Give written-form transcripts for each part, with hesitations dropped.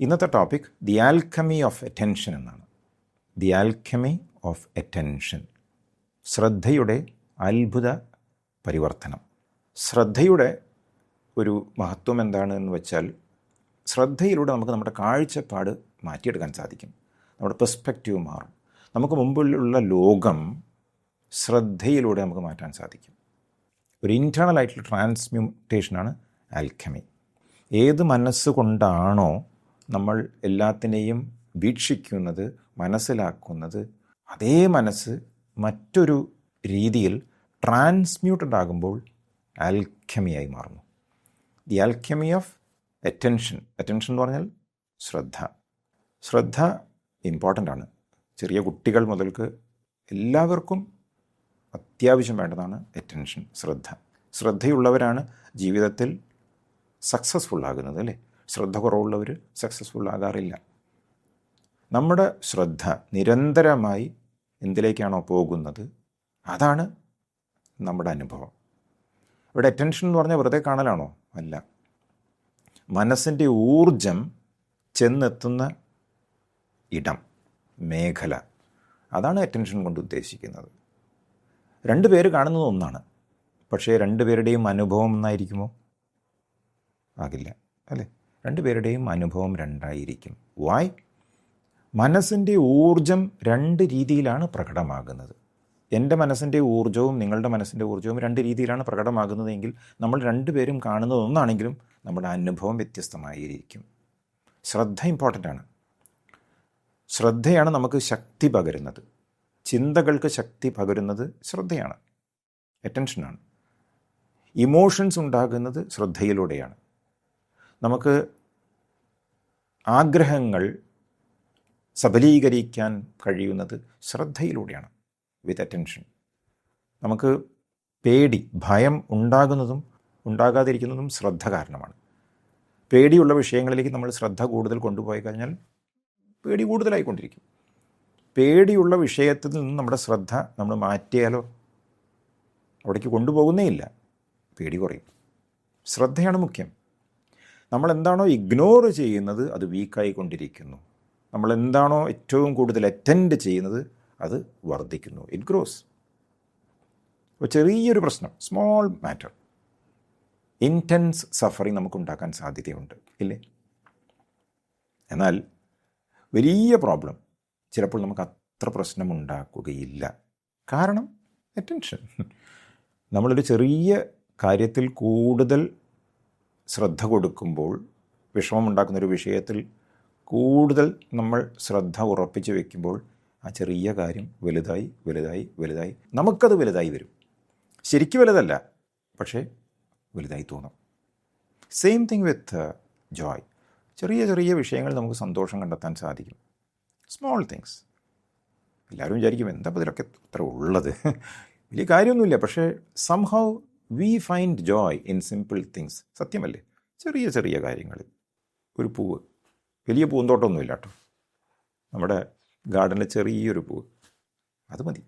ഇന്നത്തെ topic the alchemy of attention എന്നാണ്. The alchemy of attention, ശ്രദ്ധയുടെ അത്ഭുത പരിവർത്തനം. ശ്രദ്ധയുടെ ഒരു മഹത്വം എന്താണെന്ന് വെച്ചാൽ, ശ്രദ്ധയിലൂടെ നമുക്ക് നമ്മുടെ കാഴ്ചപ്പാട് മാറ്റിയെടുക്കാൻ സാധിക്കും. നമ്മുടെ പെർസ്പെക്റ്റീവ് മാറും. നമുക്ക് മുമ്പിലുള്ള ലോകം ശ്രദ്ധയിലൂടെ നമുക്ക് മാറ്റാൻ സാധിക്കും. ഒരു ഇൻറ്റേർണൽ ആയിട്ടുള്ള ട്രാൻസ്മ്യൂട്ടേഷനാണ് ആൽക്കമി. ഏത് മനസ്സുകൊണ്ടാണോ നമ്മൾ എല്ലാത്തിനെയും വീക്ഷിക്കുന്നത്, മനസ്സിലാക്കുന്നത്, അതേ മനസ്സ് മറ്റൊരു രീതിയിൽ ട്രാൻസ്മ്യൂട്ടഡ് ആകുമ്പോൾ ആൽക്കമിയായി മാറുന്നു. The alchemy of attention. Attention എന്ന് പറഞ്ഞാൽ ശ്രദ്ധ. ശ്രദ്ധ ഇമ്പോർട്ടൻ്റ് ആണ്. ചെറിയ കുട്ടികൾ മുതൽക്ക് എല്ലാവർക്കും അത്യാവശ്യം വേണ്ടതാണ് അറ്റൻഷൻ, ശ്രദ്ധ. ശ്രദ്ധയുള്ളവരാണ് ജീവിതത്തിൽ സക്സസ്ഫുൾ ആകുന്നത്, അല്ലേ? ശ്രദ്ധ കുറവുള്ളവർ സക്സസ്ഫുൾ ആകാറില്ല. നമ്മുടെ ശ്രദ്ധ നിരന്തരമായി എന്തിലേക്കാണോ പോകുന്നത്, അതാണ് നമ്മുടെ അനുഭവം. ഇവിടെ അറ്റൻഷൻ എന്ന് പറഞ്ഞാൽ വെറുതെ കാണലാണോ? അല്ല. മനസ്സിൻ്റെ ഊർജം ചെന്നെത്തുന്ന ഇടം, മേഖല, അതാണ് അറ്റൻഷൻ കൊണ്ട് ഉദ്ദേശിക്കുന്നത്. രണ്ട് പേര് കാണുന്നത് ഒന്നാണ്, പക്ഷേ രണ്ടുപേരുടെയും അനുഭവം ഒന്നായിരിക്കുമോ? ആകില്ല, അല്ലേ? രണ്ടുപേരുടെയും അനുഭവം രണ്ടായിരിക്കും. വായ്? മനസ്സിൻ്റെ ഊർജം രണ്ട് രീതിയിലാണ് പ്രകടമാകുന്നത്. എൻ്റെ മനസ്സിൻ്റെ ഊർജവും നിങ്ങളുടെ മനസ്സിൻ്റെ ഊർജവും രണ്ട് രീതിയിലാണ് പ്രകടമാകുന്നതെങ്കിൽ നമ്മൾ രണ്ടുപേരും കാണുന്നത് ഒന്നാണെങ്കിലും നമ്മുടെ അനുഭവം വ്യത്യസ്തമായിരിക്കും. ശ്രദ്ധ ഇമ്പോർട്ടൻ്റ് ആണ്. ശ്രദ്ധയാണ് നമുക്ക് ശക്തി പകരുന്നത്. ചിന്തകൾക്ക് ശക്തി പകരുന്നത് ശ്രദ്ധയാണ്, അറ്റൻഷനാണ്. ഇമോഷൻസ് ഉണ്ടാകുന്നത് ശ്രദ്ധയിലൂടെയാണ്. നമുക്ക് ആഗ്രഹങ്ങൾ സബലീകരിക്കാൻ കഴിയുന്നത് ശ്രദ്ധയിലൂടെയാണ്, വിത്ത് അറ്റൻഷൻ. നമുക്ക് പേടി, ഭയം ഉണ്ടാകുന്നതും ഉണ്ടാകാതിരിക്കുന്നതും ശ്രദ്ധ കാരണമാണ്. പേടിയുള്ള വിഷയങ്ങളിലേക്ക് നമ്മൾ ശ്രദ്ധ കൂടുതൽ കൊണ്ടുപോയി കഴിഞ്ഞാൽ പേടി കൂടുതലായിക്കൊണ്ടിരിക്കും. പേടിയുള്ള വിഷയത്തിൽ നിന്ന് നമ്മുടെ ശ്രദ്ധ നമ്മൾ മാറ്റിയാലോ അവിടേക്ക് കൊണ്ടുപോകുന്നേ ഇല്ല, പേടി കുറയും. ശ്രദ്ധയാണ് മുഖ്യം. നമ്മളെന്താണോ ഇഗ്നോർ ചെയ്യുന്നത് അത് വീക്കായിക്കൊണ്ടിരിക്കുന്നു. നമ്മളെന്താണോ ഏറ്റവും കൂടുതൽ അറ്റൻഡ് ചെയ്യുന്നത് അത് വർദ്ധിക്കുന്നു, ഇറ്റ് ഗ്രോസ്. അപ്പോൾ ചെറിയൊരു പ്രശ്നം, സ്മോൾ മാറ്റർ, ഇൻറ്റൻസ് സഫറിങ് നമുക്കുണ്ടാക്കാൻ സാധ്യതയുണ്ട്, ഇല്ലേ? എന്നാൽ വലിയ പ്രോബ്ലം ചിലപ്പോൾ നമുക്ക് അത്ര പ്രശ്നമുണ്ടാക്കുകയില്ല. കാരണം അറ്റൻഷൻ. നമ്മളൊരു ചെറിയ കാര്യത്തിൽ കൂടുതൽ ശ്രദ്ധ കൊടുക്കുമ്പോൾ, വിഷമമുണ്ടാക്കുന്നൊരു വിഷയത്തിൽ കൂടുതൽ നമ്മൾ ശ്രദ്ധ ഉറപ്പിച്ച് വയ്ക്കുമ്പോൾ ആ ചെറിയ കാര്യം വലുതായി വലുതായി വലുതായി നമുക്കത് വലുതായി വരും. ശരിക്കും വലുതല്ല, പക്ഷേ വലുതായി തോന്നും. സെയിം തിങ് വിത്ത് ജോയ്. ചെറിയ ചെറിയ വിഷയങ്ങൾ നമുക്ക് സന്തോഷം കണ്ടെത്താൻ സാധിക്കും. Small things. എല്ലാവരും വിചാരിക്കും എന്താ ഇതിലൊക്കെ ഇത്ര ഉള്ളത്, വലിയ കാര്യമൊന്നുമില്ല. പക്ഷേ somehow we find Joy in simple things. സത്യമല്ലേ? ചെറിയ ചെറിയ കാര്യങ്ങളിൽ. ഒരു പൂവ്, വലിയ പൂന്തോട്ടമൊന്നുമില്ല കേട്ടോ, നമ്മുടെ ഗാർഡനിൽ ചെറിയൊരു പൂവ്, അത് മതി.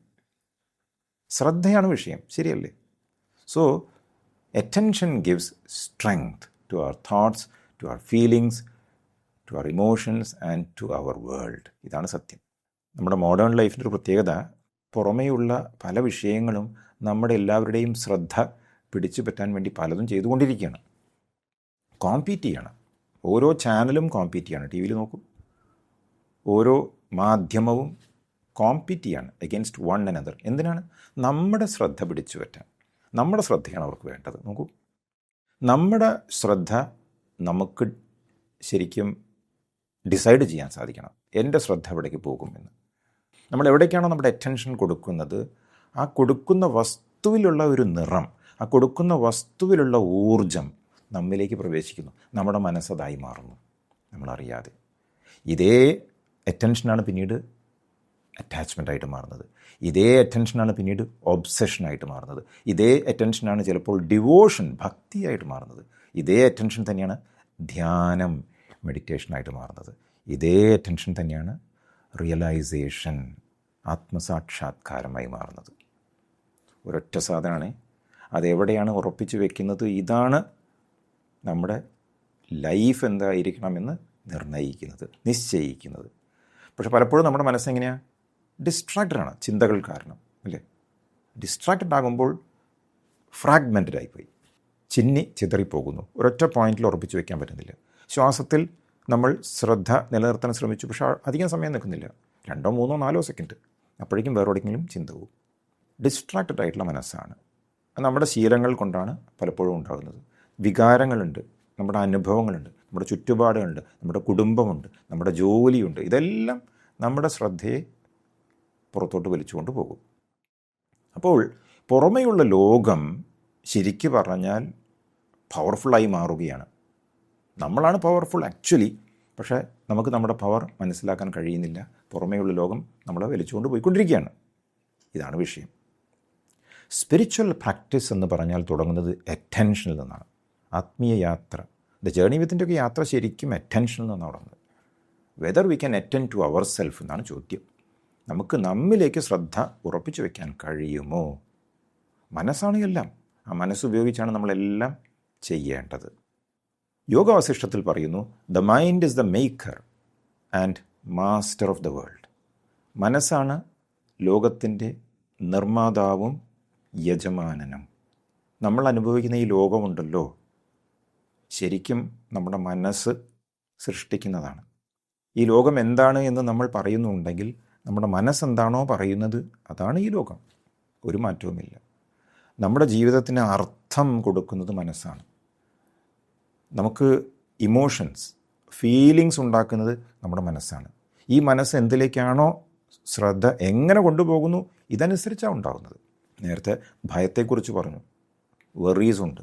ശ്രദ്ധയാണ് വിഷയം, ശരിയല്ലേ? So attention gives strength to our thoughts, to our feelings, to our emotions and to our world. ഇതാണ് സത്യം. നമ്മുടെ മോഡേൺ ലൈഫിൻ്റെ ഒരു പ്രത്യേകത, പുറമേയുള്ള പല വിഷയങ്ങളും നമ്മുടെ എല്ലാവരുടെയും ശ്രദ്ധ പിടിച്ചു പറ്റാൻ വേണ്ടി പലതും ചെയ്തുകൊണ്ടിരിക്കുകയാണ്. കോമ്പീറ്റ് ചെയ്യണം. ഓരോ ചാനലും കോമ്പീറ്റ് ചെയ്യണം. ടി വിയിൽ നോക്കൂ, ഓരോ മാധ്യമവും കോമ്പീറ്റ് ചെയ്യാണ് എഗെയിൻസ്റ്റ് വൺ അനദർ. എന്തിനാണ്? നമ്മുടെ ശ്രദ്ധ പിടിച്ചു പറ്റാൻ. നമ്മുടെ ശ്രദ്ധയാണ് അവർക്ക് വേണ്ടത്. നോക്കൂ, നമ്മുടെ ശ്രദ്ധ നമുക്ക് ശരിക്കും ഡിസൈഡ് ചെയ്യാൻ സാധിക്കണം. എൻ്റെ ശ്രദ്ധ എവിടേക്ക് പോകുമെന്ന്. നമ്മൾ എവിടേക്കാണോ നമ്മുടെ അറ്റൻഷൻ കൊടുക്കുന്നത്, ആ കൊടുക്കുന്ന വസ്തുവിലുള്ള ഒരു നിറം, ആ കൊടുക്കുന്ന വസ്തുവിലുള്ള ഊർജം നമ്മിലേക്ക് പ്രവേശിക്കുന്നു. നമ്മുടെ മനസ്സതായി മാറുന്നു നമ്മളറിയാതെ. ഇതേ അറ്റൻഷനാണ് പിന്നീട് അറ്റാച്ച്മെൻ്റായിട്ട് മാറുന്നത്. ഇതേ അറ്റൻഷനാണ് പിന്നീട് ഒബ്സഷനായിട്ട് മാറുന്നത്. ഇതേ അറ്റൻഷനാണ് ചിലപ്പോൾ ഡിവോഷൻ, ഭക്തിയായിട്ട് മാറുന്നത്. ഇതേ അറ്റൻഷൻ തന്നെയാണ് ധ്യാനം, മെഡിറ്റേഷനായിട്ട് മാറുന്നത്. ഇതേ അറ്റൻഷൻ തന്നെയാണ് റിയലൈസേഷൻ, ആത്മസാക്ഷാത്കാരമായി മാറുന്നത്. ഒരൊറ്റ സാധനമാണ്. അതെവിടെയാണ് ഉറപ്പിച്ച് വെക്കുന്നത്? ഇതാണ് നമ്മുടെ ലൈഫ് എന്തായിരിക്കണമെന്ന് നിർണ്ണയിക്കുന്നത്, നിശ്ചയിക്കുന്നത്. പക്ഷെ പലപ്പോഴും നമ്മുടെ മനസ്സെങ്ങനെയാണ്? ഡിസ്ട്രാക്റ്റഡാണ്, ചിന്തകൾ കാരണം, അല്ലേ? ഡിസ്ട്രാക്റ്റഡ് ആകുമ്പോൾ ഫ്രാഗ്മെൻറ്റഡ് ആയിപ്പോയി, ചിതറിപ്പോകുന്നു, ഒരൊറ്റ പോയിന്റിൽ ഉറപ്പിച്ച് വയ്ക്കാൻ പറ്റുന്നില്ല. ശ്വാസത്തിൽ നമ്മൾ ശ്രദ്ധ നിലനിർത്താൻ ശ്രമിച്ചു, പക്ഷേ അധികം സമയം നിൽക്കുന്നില്ല, 2, 3, 4 സെക്കൻഡ്, അപ്പോഴേക്കും വേറെവിടെയെങ്കിലും ചിന്ത പോകും. ഡിസ്ട്രാക്റ്റഡ് ആയിട്ടുള്ള മനസ്സാണ്. നമ്മുടെ ശീലങ്ങൾ കൊണ്ടാണ് പലപ്പോഴും ഉണ്ടാകുന്നത്. വികാരങ്ങളുണ്ട്, നമ്മുടെ അനുഭവങ്ങളുണ്ട്, നമ്മുടെ ചുറ്റുപാടുകളുണ്ട്, നമ്മുടെ കുടുംബമുണ്ട്, നമ്മുടെ ജോലിയുണ്ട്. ഇതെല്ലാം നമ്മുടെ ശ്രദ്ധയെ പുറത്തോട്ട് വലിച്ചുകൊണ്ട് പോകും. അപ്പോൾ പുറമേയുള്ള ലോകം ശരിക്ക് പറഞ്ഞാൽ പവർഫുള്ളായി മാറുകയാണ്. നമ്മളാണ് പവർഫുൾ ആക്ച്വലി, പക്ഷേ നമുക്ക് നമ്മുടെ പവർ മനസ്സിലാക്കാൻ കഴിയുന്നില്ല. പുറമേയുള്ള ലോകം നമ്മളെ വലിച്ചുകൊണ്ട് പോയിക്കൊണ്ടിരിക്കുകയാണ്. ഇതാണ് വിഷയം. സ്പിരിച്വൽ പ്രാക്ടീസ് എന്ന് പറഞ്ഞാൽ തുടങ്ങുന്നത് അറ്റൻഷനിൽ നിന്നാണ്. ആത്മീയ യാത്ര, ദ ജേർണി വിത്തിൻ്റെയൊക്കെ യാത്ര ശരിക്കും അറ്റൻഷനിൽ നിന്നാണ് തുടങ്ങുന്നത്. Whether we can attend to our self എന്നാണ് ചോദ്യം. നമുക്ക് നമ്മിലേക്ക് ശ്രദ്ധ ഉറപ്പിച്ചു വയ്ക്കാൻ കഴിയുമോ? മനസ്സാണ് എല്ലാം. ആ മനസ്സുപയോഗിച്ചാണ് നമ്മളെല്ലാം ചെയ്യേണ്ടത്. യോഗ വസിഷ്ഠത്തിൽ പറയുന്നു, the mind is the maker and master of the world. മനസ്സാണ് ലോകത്തിൻ്റെ നിർമ്മാതാവും യജമാനനും. നമ്മൾ അനുഭവിക്കുന്ന ഈ ലോകമുണ്ടല്ലോ, ശരിക്കും നമ്മുടെ മനസ്സ് സൃഷ്ടിക്കുന്നതാണ്. ഈ ലോകം എന്താണ് എന്ന് നമ്മൾ പറയുന്നുണ്ടെങ്കിൽ നമ്മുടെ മനസ്സെന്താണോ പറയുന്നത് അതാണ് ഈ ലോകം. ഒരു മാറ്റവുമില്ല. നമ്മുടെ ജീവിതത്തിന് അർത്ഥം കൊടുക്കുന്നത് മനസ്സാണ്. നമുക്ക് ഇമോഷൻസ്, ഫീലിങ്സ് ഉണ്ടാക്കുന്നത് നമ്മുടെ മനസ്സാണ്. ഈ മനസ്സ് എന്തിലേക്കാണോ ശ്രദ്ധ എങ്ങനെ കൊണ്ടുപോകുന്നു ഇതനുസരിച്ചാണ് ഉണ്ടാകുന്നത്. നേരത്തെ ഭയത്തെക്കുറിച്ച് പറഞ്ഞു, വെറീസ് ഉണ്ട്.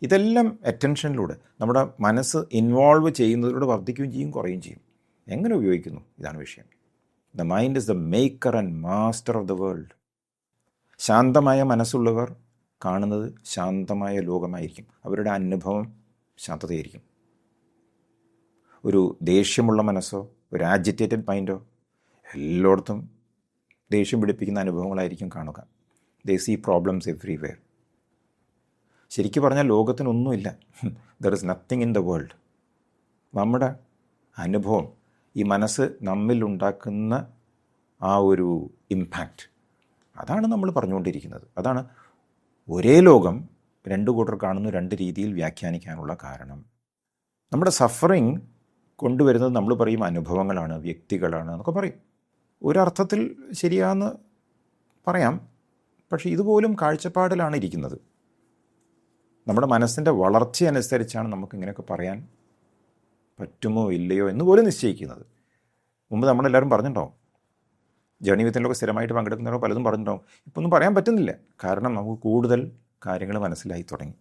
ഇതെല്ലാം അറ്റൻഷനിലൂടെ നമ്മുടെ മനസ്സ് ഇൻവോൾവ് ചെയ്യുന്നതിലൂടെ വർദ്ധിക്കുകയും ചെയ്യും, കുറയുകയും ചെയ്യും. എങ്ങനെ ഉപയോഗിക്കുന്നു ഇതാണ് വിഷയം. The mind is the maker and master of the world. ശാന്തമായ മനസ്സുള്ളവർ കാണുന്നത് ശാന്തമായ ലോകമായിരിക്കും. അവരുടെ അനുഭവം ശാന്തതയായിരിക്കും. ഒരു ദേഷ്യമുള്ള മനസ്സോ, ഒരു ആജിറ്റേറ്റഡ് മൈൻഡോ എല്ലായിടത്തും ദേഷ്യം പിടിപ്പിക്കുന്ന അനുഭവങ്ങളായിരിക്കും കാണുക. They see problems everywhere. ശരിക്കും പറഞ്ഞാൽ ലോകത്തിനൊന്നുമില്ല. There is nothing in the world. നമ്മുടെ അനുഭവം, ഈ മനസ്സ് നമ്മിൽ ഉണ്ടാക്കുന്ന ആ ഒരു ഇമ്പാക്റ്റ്, അതാണ് നമ്മൾ പറഞ്ഞുകൊണ്ടിരിക്കുന്നത്. അതാണ് ഒരേ ലോകം രണ്ട് കൂട്ടർ കാണുന്നു, രണ്ട് രീതിയിൽ വ്യാഖ്യാനിക്കാനുള്ള കാരണം. നമ്മുടെ സഫറിങ് കൊണ്ടുവരുന്നത് നമ്മൾ പറയും അനുഭവങ്ങളാണ്, വ്യക്തികളാണ് എന്നൊക്കെ പറയും. ഒരർത്ഥത്തിൽ ശരിയാണെന്ന് പറയാം, പക്ഷേ ഇതുപോലും കാഴ്ചപ്പാടിലാണ് ഇരിക്കുന്നത്. നമ്മുടെ മനസ്സിൻ്റെ വളർച്ചയനുസരിച്ചാണ് നമുക്കിങ്ങനെയൊക്കെ പറയാൻ പറ്റുമോ ഇല്ലയോ എന്ന് പോലും നിശ്ചയിക്കുന്നത്. മുമ്പ് നമ്മളെല്ലാവരും പറഞ്ഞിട്ടുണ്ടാവും, ജേർണി വിത്തിലൊക്കെ സ്ഥിരമായിട്ട് പങ്കെടുക്കുന്നവരോ പലതും പറഞ്ഞിട്ടുണ്ടാവും. ഇപ്പോൾ ഒന്നും പറയാൻ പറ്റുന്നില്ല, കാരണം നമുക്ക് കൂടുതൽ കാര്യങ്ങൾ മനസ്സിലായി തുടങ്ങി.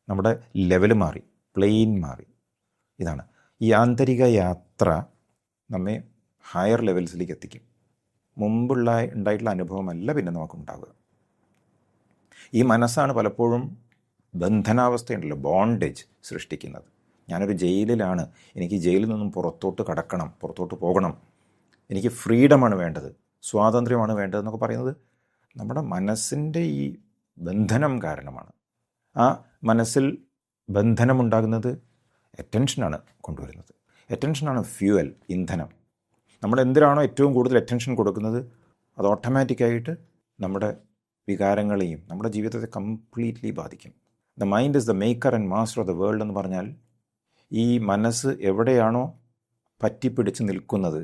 നമ്മുടെ ലെവൽ മാറി, പ്ലെയിൻ മാറി. ഇതാണ് ഈ ആന്തരിക യാത്ര നമ്മെ ഹയർ ലെവൽസിലേക്ക് എത്തിക്കും. ഉണ്ടായിട്ടുള്ള അനുഭവമല്ല പിന്നെ നമുക്കുണ്ടാവുക. ഈ മനസ്സാണ് പലപ്പോഴും ബന്ധനാവസ്ഥയുണ്ടല്ലോ, ബോണ്ടേജ് സൃഷ്ടിക്കുന്നത്. ഞാനൊരു ജയിലിലാണ്, എനിക്ക് ജയിലിൽ നിന്നും പുറത്തോട്ട് കടക്കണം, പുറത്തോട്ട് പോകണം, എനിക്ക് ഫ്രീഡമാണ് വേണ്ടത്, സ്വാതന്ത്ര്യമാണ് വേണ്ടതെന്നൊക്കെ പറയുന്നത് നമ്മുടെ മനസ്സിൻ്റെ ഈ ബന്ധനം കാരണമാണ്. ആ മനസ്സിൽ ബന്ധനമുണ്ടാകുന്നത് അറ്റൻഷനാണ് കൊണ്ടുവരുന്നത്. അറ്റൻഷനാണ് ഫ്യൂവൽ, ഇന്ധനം. നമ്മൾ എന്തിനാണോ ഏറ്റവും കൂടുതൽ അറ്റൻഷൻ കൊടുക്കുന്നത് അത് ഓട്ടോമാറ്റിക്കായിട്ട് നമ്മുടെ വികാരങ്ങളെയും നമ്മുടെ ജീവിതത്തെ കംപ്ലീറ്റ്ലി ബാധിക്കും. The mind is the maker and master of the world എന്ന് പറഞ്ഞാൽ ഈ മനസ്സ് എവിടെയാണോ പറ്റിപ്പിടിച്ച് നിൽക്കുന്നത്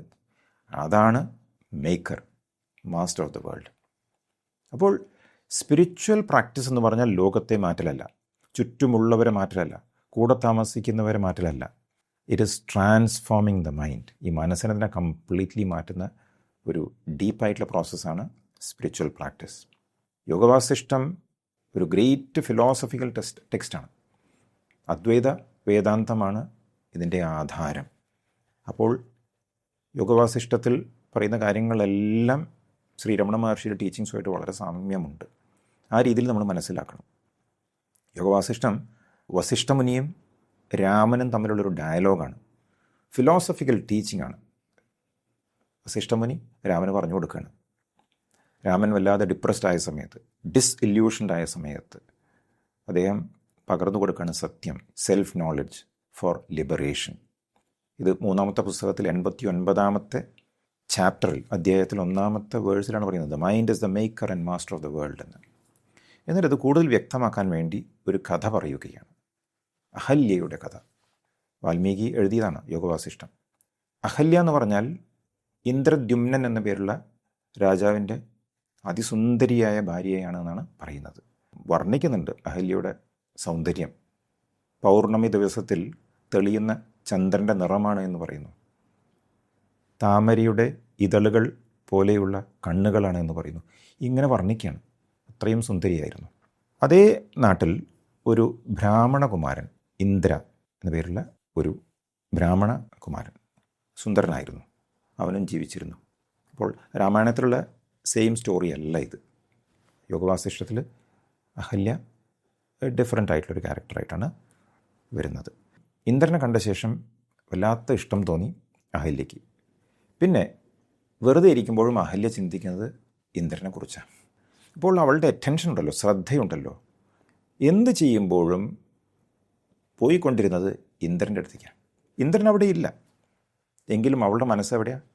അതാണ് maker, master of the world. അപ്പോൾ സ്പിരിച്വൽ പ്രാക്ടീസ് എന്ന് പറഞ്ഞാൽ ലോകത്തെ മാറ്റലല്ല, ചുറ്റുമുള്ളവരെ മാറ്റലല്ല, കൂടെ താമസിക്കുന്നവരെ മാറ്റലല്ല. It is transforming the mind. ഈ മനസ്സിനെ തന്നെ കംപ്ലീറ്റ്ലി മാറ്റുന്ന ഒരു ഡീപ്പായിട്ടുള്ള പ്രോസസ്സാണ് സ്പിരിച്വൽ പ്രാക്ടീസ്. യോഗവാസിഷ്ടം ഒരു ഗ്രേറ്റ് ഫിലോസഫിക്കൽ ടെക്സ്റ്റാണ്. അദ്വൈത വേദാന്തമാണ് ഇതിൻ്റെ ആധാരം. അപ്പോൾ യോഗവാസിഷ്ടത്തിൽ പറയുന്ന കാര്യങ്ങളെല്ലാം ശ്രീ രമണ മഹർഷിയുടെ ടീച്ചിങ്സുമായിട്ട് വളരെ സാമ്യമുണ്ട്. ആ രീതിയിൽ നമ്മൾ മനസ്സിലാക്കണം. യോഗവാസിഷ്ടം വസിഷ്ഠമുനിയും രാമനും തമ്മിലുള്ളൊരു ഡയലോഗാണ്, ഫിലോസഫിക്കൽ ടീച്ചിങ് ആണ്. വസിഷ്ഠമുനി രാമന് പറഞ്ഞു കൊടുക്കുകയാണ്. രാമൻ വല്ലാതെ ഡിപ്രസ്ഡ് ആയ സമയത്ത്, ഡിസ്ഇല്യൂഷൻഡ് ആയ സമയത്ത് അദ്ദേഹം പകർന്നു കൊടുക്കുകയാണ് സത്യം, സെൽഫ് നോളജ് ഫോർ ലിബറേഷൻ. ഇത് 3-ാമത്തെ പുസ്തകത്തിൽ 89-ാമത്തെ ചാപ്റ്ററിൽ അധ്യായത്തിൽ 1-ാമത്തെ വേഴ്സിലാണ് പറയുന്നത്, mind is the maker and master of the world എന്ന്. എന്നിട്ട് അത് കൂടുതൽ വ്യക്തമാക്കാൻ വേണ്ടി ഒരു കഥ പറയുകയാണ്, അഹല്യയുടെ കഥ. വാൽമീകി എഴുതിയതാണ് യോഗവാസിഷ്ടം. അഹല്യ എന്ന് പറഞ്ഞാൽ ഇന്ദ്രദ്യുമ്നൻ എന്ന പേരുള്ള രാജാവിൻ്റെ അതിസുന്ദരിയായ ഭാര്യയാണെന്നാണ് പറയുന്നത്. വർണ്ണിക്കുന്നുണ്ട് അഹല്യയുടെ സൗന്ദര്യം. പൗർണമി ദിവസത്തിൽ തെളിയുന്ന ചന്ദ്രൻ്റെ നിറമാണ് എന്ന് പറയുന്നു. താമരയുടെ ഇതളുകൾ പോലെയുള്ള കണ്ണുകളാണ് എന്ന് പറയുന്നു. ഇങ്ങനെ വർണ്ണിക്കുകയാണ്. അത്രയും സുന്ദരിയായിരുന്നു. അതേ നാട്ടിൽ ഒരു ബ്രാഹ്മണകുമാരൻ, ഇന്ദ്ര എന്ന പേരുള്ള ഒരു ബ്രാഹ്മണ കുമാരൻ, സുന്ദരനായിരുന്നു. അവനും ജീവിച്ചിരുന്നു. അപ്പോൾ രാമായണത്തിലുള്ള സെയിം സ്റ്റോറി അല്ല ഇത്. യോഗവാസിഷ്ടത്തിൽ അഹല്യ ഡിഫറെൻ്റ് ആയിട്ടുള്ളൊരു ക്യാരക്ടറായിട്ടാണ് വരുന്നത്. ഇന്ദ്രനെ കണ്ട ശേഷം വല്ലാത്ത ഇഷ്ടം തോന്നി അഹല്യയ്ക്ക്. പിന്നെ വെറുതെ ഇരിക്കുമ്പോഴും അഹല്യ ചിന്തിക്കുന്നത് ഇന്ദ്രനെ കുറിച്ചാണ്. അപ്പോൾ അവളുടെ അറ്റൻഷൻ ഉണ്ടല്ലോ, ശ്രദ്ധയുണ്ടല്ലോ, എന്ത് ചെയ്യുമ്പോഴും പോയിക്കൊണ്ടിരുന്നത് ഇന്ദ്രൻ്റെ അടുത്തേക്കാണ്. ഇന്ദ്രൻ അവിടെ ഇല്ല, എങ്കിലും അവളുടെ മനസ്സെവിടെയാണ്?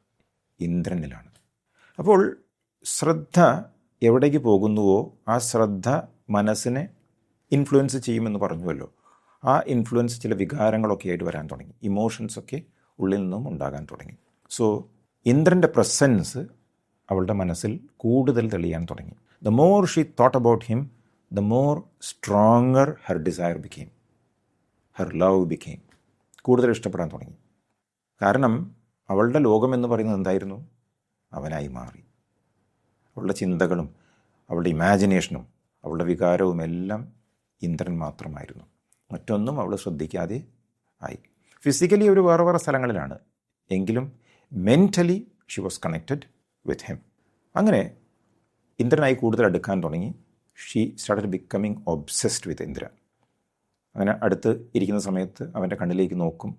ഇന്ദ്രനിലാണ്. അപ്പോൾ ശ്രദ്ധ എവിടേക്ക് പോകുന്നുവോ ആ ശ്രദ്ധ മനസ്സിനെ ഇൻഫ്ലുവൻസ് ചെയ്യുമെന്ന് പറഞ്ഞുവല്ലോ. ആ ഇൻഫ്ലുവൻസ് ചില വികാരങ്ങളൊക്കെ ആയിട്ട് വരാൻ തുടങ്ങി, ഇമോഷൻസൊക്കെ ഉള്ളിൽ നിന്നും ഉണ്ടാകാൻ തുടങ്ങി. സോ ഇന്ദ്രൻ്റെ പ്രസൻസ് അവളുടെ മനസ്സിൽ കൂടുതൽ തെളിയാൻ തുടങ്ങി. The more she thought about him, the more stronger her desire became, her love became. കൂടുതൽ ഇഷ്ടപ്പെടാൻ തുടങ്ങി. കാരണം അവളുടെ ലോകം എന്ന് പറയുന്നത് എന്തായിരുന്നു? അവനായി മാറി. അവളുടെ ചിന്തകളും അവളുടെ ഇമാജിനേഷനും അവളുടെ വികാരവും എല്ലാം ഇന്ദ്രൻ മാത്രമായിരുന്നു. മറ്റൊന്നും അവൾ ശ്രദ്ധിക്കാതെ ആയി. ഫിസിക്കലി അവർ വേറെ വേറെ സ്ഥലങ്ങളിലാണ്, എങ്കിലും mentally she was connected with him. അങ്ങനെ ഇന്ദ്രനായി കൂടുതൽ അടുക്കാൻ തുടങ്ങി. ഷീ സ്റ്റാർട്ടഡ് ബിക്കമിങ് ഒബ്സെസ്ഡ് വിത്ത് ഇന്ദ്ര. അങ്ങനെ അടുത്ത് ഇരിക്കുന്ന സമയത്ത് അവൻ്റെ കണ്ണിലേക്ക് നോക്കും.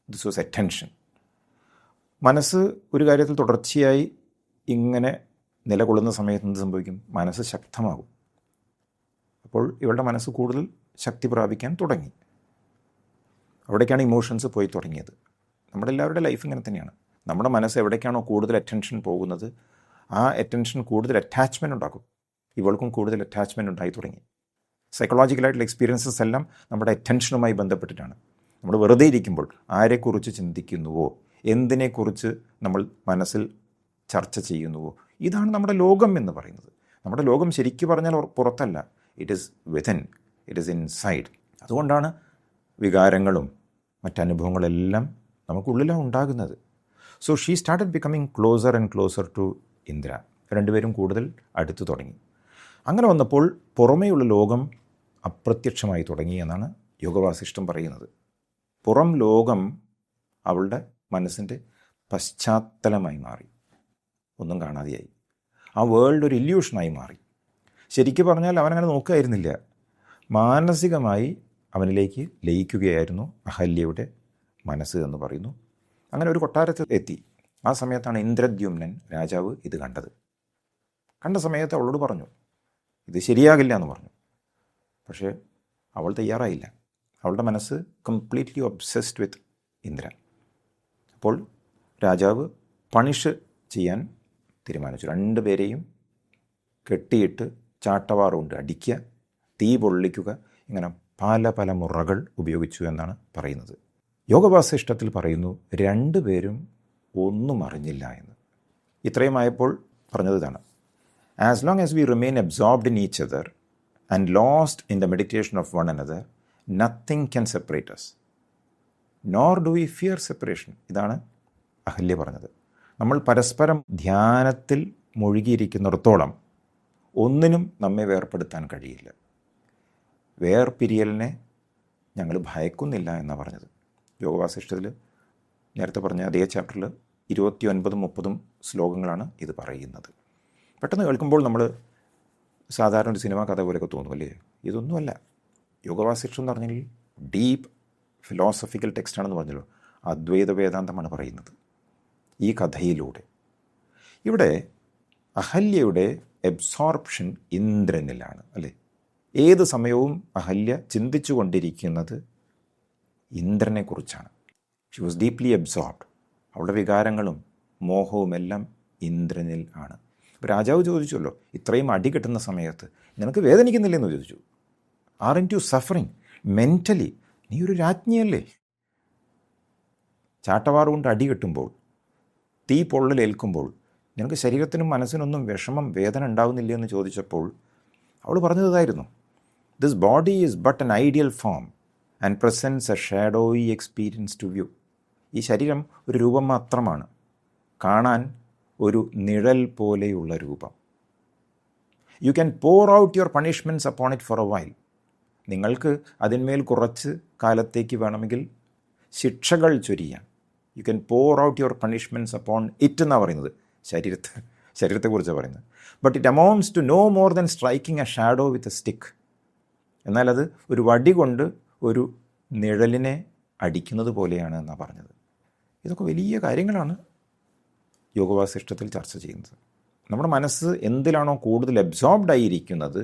This was attention. മനസ്സ് ഒരു കാര്യത്തിൽ തുടർച്ചയായി ഇങ്ങനെ നിലകൊള്ളുന്ന സമയത്ത് എന്ത് സംഭവിക്കും? മനസ്സ് ശക്തമാകും. അപ്പോൾ ഇവളുടെ മനസ്സ് കൂടുതൽ ശക്തി പ്രാപിക്കാൻ തുടങ്ങി. അവിടേക്കാണ് ഇമോഷൻസ് പോയി തുടങ്ങിയത്. നമ്മുടെ എല്ലാവരുടെ ലൈഫ് ഇങ്ങനെ തന്നെയാണ്. നമ്മുടെ മനസ്സ് എവിടേക്കാണോ കൂടുതൽ അറ്റൻഷൻ പോകുന്നത്, ആ അറ്റൻഷൻ കൂടുതൽ അറ്റാച്ച്മെൻ്റ് ഉണ്ടാക്കും. ഇവൾക്കും കൂടുതൽ അറ്റാച്ച്മെൻ്റ് ഉണ്ടായി തുടങ്ങി. സൈക്കോളജിക്കലായിട്ടുള്ള എക്സ്പീരിയൻസസ് എല്ലാം നമ്മുടെ അറ്റൻഷനുമായി ബന്ധപ്പെട്ടിട്ടാണ്. നമ്മൾ വെറുതെ ഇരിക്കുമ്പോൾ ആരെക്കുറിച്ച് ചിന്തിക്കുന്നുവോ, എന്തിനെക്കുറിച്ച് നമ്മൾ മനസ്സിൽ ചർച്ച ചെയ്യുന്നുവോ, ഇതാണ് നമ്മുടെ ലോകം എന്ന് പറയുന്നത്. നമ്മുടെ ലോകം ശരിക്കും പറഞ്ഞാൽ പുറത്തല്ല, it is within, it is inside. അതുകൊണ്ടാണ് വികാരങ്ങളും മറ്റനുഭവങ്ങളെല്ലാം നമുക്കുള്ളിലാണ് ഉണ്ടാകുന്നത്. So she started becoming closer and closer to Indra. രണ്ടുപേരും കൂടുതൽ അടുത്തു തുടങ്ങി. അങ്ങനെ വന്നപ്പോൾ പുറമേയുള്ള ലോകം അപ്രത്യക്ഷമായി തുടങ്ങി എന്നാണ് യോഗവാസിഷ്ടം പറയുന്നത്. പുറം ലോകം അവളുടെ മനസ്സിൻ്റെ പശ്ചാത്തലമായി മാറി, ഒന്നും കാണാതെയായി. ആ വേൾഡ് ഒരു ഇല്യൂഷനായി മാറി. ശരിക്കും പറഞ്ഞാൽ അവനങ്ങനെ നോക്കുകയായിരുന്നില്ല, മാനസികമായി അവനിലേക്ക് ലയിക്കുകയായിരുന്നു അഹല്യയുടെ മനസ്സ് എന്ന് പറയുന്നു. അങ്ങനെ ഒരു കൊട്ടാരത്തിൽ എത്തി. ആ സമയത്താണ് ഇന്ദ്രദ്യുമ്നൻ രാജാവ് ഇത് കണ്ടത്. കണ്ട സമയത്ത് അവളോട് പറഞ്ഞു, ഇത് ശരിയാകില്ല എന്ന് പറഞ്ഞു. പക്ഷേ അവൾ തയ്യാറായില്ല. അവളുടെ മനസ്സ് കംപ്ലീറ്റ്ലി ഒബ്സെസ്ഡ് വിത്ത് ഇന്ദ്ര. അപ്പോൾ രാജാവ് പണിഷ് ചെയ്യാൻ തീരുമാനിച്ചു. രണ്ടുപേരെയും കെട്ടിയിട്ട് ചാട്ടവാറുകൊണ്ട് അടിക്കുക, തീ പൊള്ളിക്കുക, ഇങ്ങനെ പല പല മുറകൾ ഉപയോഗിച്ചു എന്നാണ് പറയുന്നത്. യോഗവാസിഷ്ടത്തിൽ പറയുന്നു രണ്ടുപേരും ഒന്നും അറിഞ്ഞില്ല എന്ന്. ഇത്രയുമായപ്പോൾ പറഞ്ഞത് ഇതാണ്: as long as we remain absorbed in each other and lost in the meditation of one another, nothing can separate us nor do we fear separation. ഇതാണ് അഹല്യ പറഞ്ഞത്. നമ്മൾ പരസ്പരം ധ്യാനത്തിൽ മുഴുകിയിരിക്കുന്നിടത്തോളം ഒന്നിനും നമ്മെ വേർപ്പെടുത്താൻ കഴിയില്ല. വേർപിരിയലിനെ ഞങ്ങൾ ഭയക്കുന്നില്ല എന്നാണ് പറഞ്ഞത്. യോഗവാസിഷ്ടത്തിൽ നേരത്തെ പറഞ്ഞ അതേ ചാപ്റ്ററിൽ 29-30 ശ്ലോകങ്ങളാണ് ഇത് പറയുന്നത്. പെട്ടെന്ന് കേൾക്കുമ്പോൾ നമ്മൾ സാധാരണ ഒരു സിനിമാ കഥ പോലെയൊക്കെ തോന്നും, അല്ലേ? ഇതൊന്നുമല്ല. യോഗവാസിഷ്ടം എന്ന് പറഞ്ഞാൽ ഡീപ്പ് ഫിലോസഫിക്കൽ ടെക്സ്റ്റാണെന്ന് പറഞ്ഞല്ലോ. അദ്വൈത വേദാന്തമാണ് പറയുന്നത് ഈ കഥയിലൂടെ. ഇവിടെ അഹല്യയുടെ എബ്സോർപ്ഷൻ ഇന്ദ്രനിലാണ്, അല്ലേ? ഏത് സമയവും അഹല്യ ചിന്തിച്ചു കൊണ്ടിരിക്കുന്നത് ഇന്ദ്രനെക്കുറിച്ചാണ്. She was deeply absorbed. അവളുടെ വികാരങ്ങളും മോഹവും എല്ലാം ഇന്ദ്രനിൽ ആണ്. അപ്പോൾ രാജാവ് ചോദിച്ചല്ലോ, ഇത്രയും അടി കിട്ടുന്ന സമയത്ത് നിനക്ക് വേദനിക്കുന്നില്ലെന്ന് ചോദിച്ചു. ആർൻറ്റ് യു സഫറിങ് മെൻ്റലി? നീ ഒരു രാജ്ഞിയല്ലേ? ചാട്ടവാറ് കൊണ്ട് അടി കിട്ടുമ്പോൾ, തീ പൊള്ളലേൽക്കുമ്പോൾ നിനക്ക് ശരീരത്തിനും മനസ്സിനൊന്നും വിഷമം, വേദന ഉണ്ടാവുന്നില്ല എന്ന് ചോദിച്ചപ്പോൾ അവൾ പറഞ്ഞതായിരുന്നു, this body is but an ideal form and presence a shadowy experience to view. ഈ ശരീരം ഒരു രൂപം മാത്രമാണ്, കാണാൻ ഒരു നിഴൽ പോലെയുള്ള രൂപം. You can pour out your punishments upon it for a while. നിങ്ങൾക്ക് അതിന്മേൽ കുറച്ച് കാലത്തേക്ക് വേണമെങ്കിൽ ശിക്ഷകൾ ചൊരിയാം. You can pour out your punishments upon it എന്നാണ് പറയുന്നത്, ശരീരത്തെക്കുറിച്ചാണ് പറയുന്നത്. But it amounts to no more than striking a shadow with a stick. എന്നാൽ അത് ഒരു വടി കൊണ്ട് ഒരു നിഴലിനെ അടിക്കുന്നത് പോലെയാണ് എന്നാണ് പറഞ്ഞത്. ഇതൊക്കെ വലിയ കാര്യങ്ങളാണ് യോഗവാസിഷ്ടത്തിൽ ചർച്ച ചെയ്യുന്നത്. നമ്മുടെ മനസ്സ് എന്തിലാണോ കൂടുതൽ അബ്സോർബ്ഡ് ആയിരിക്കുന്നത്,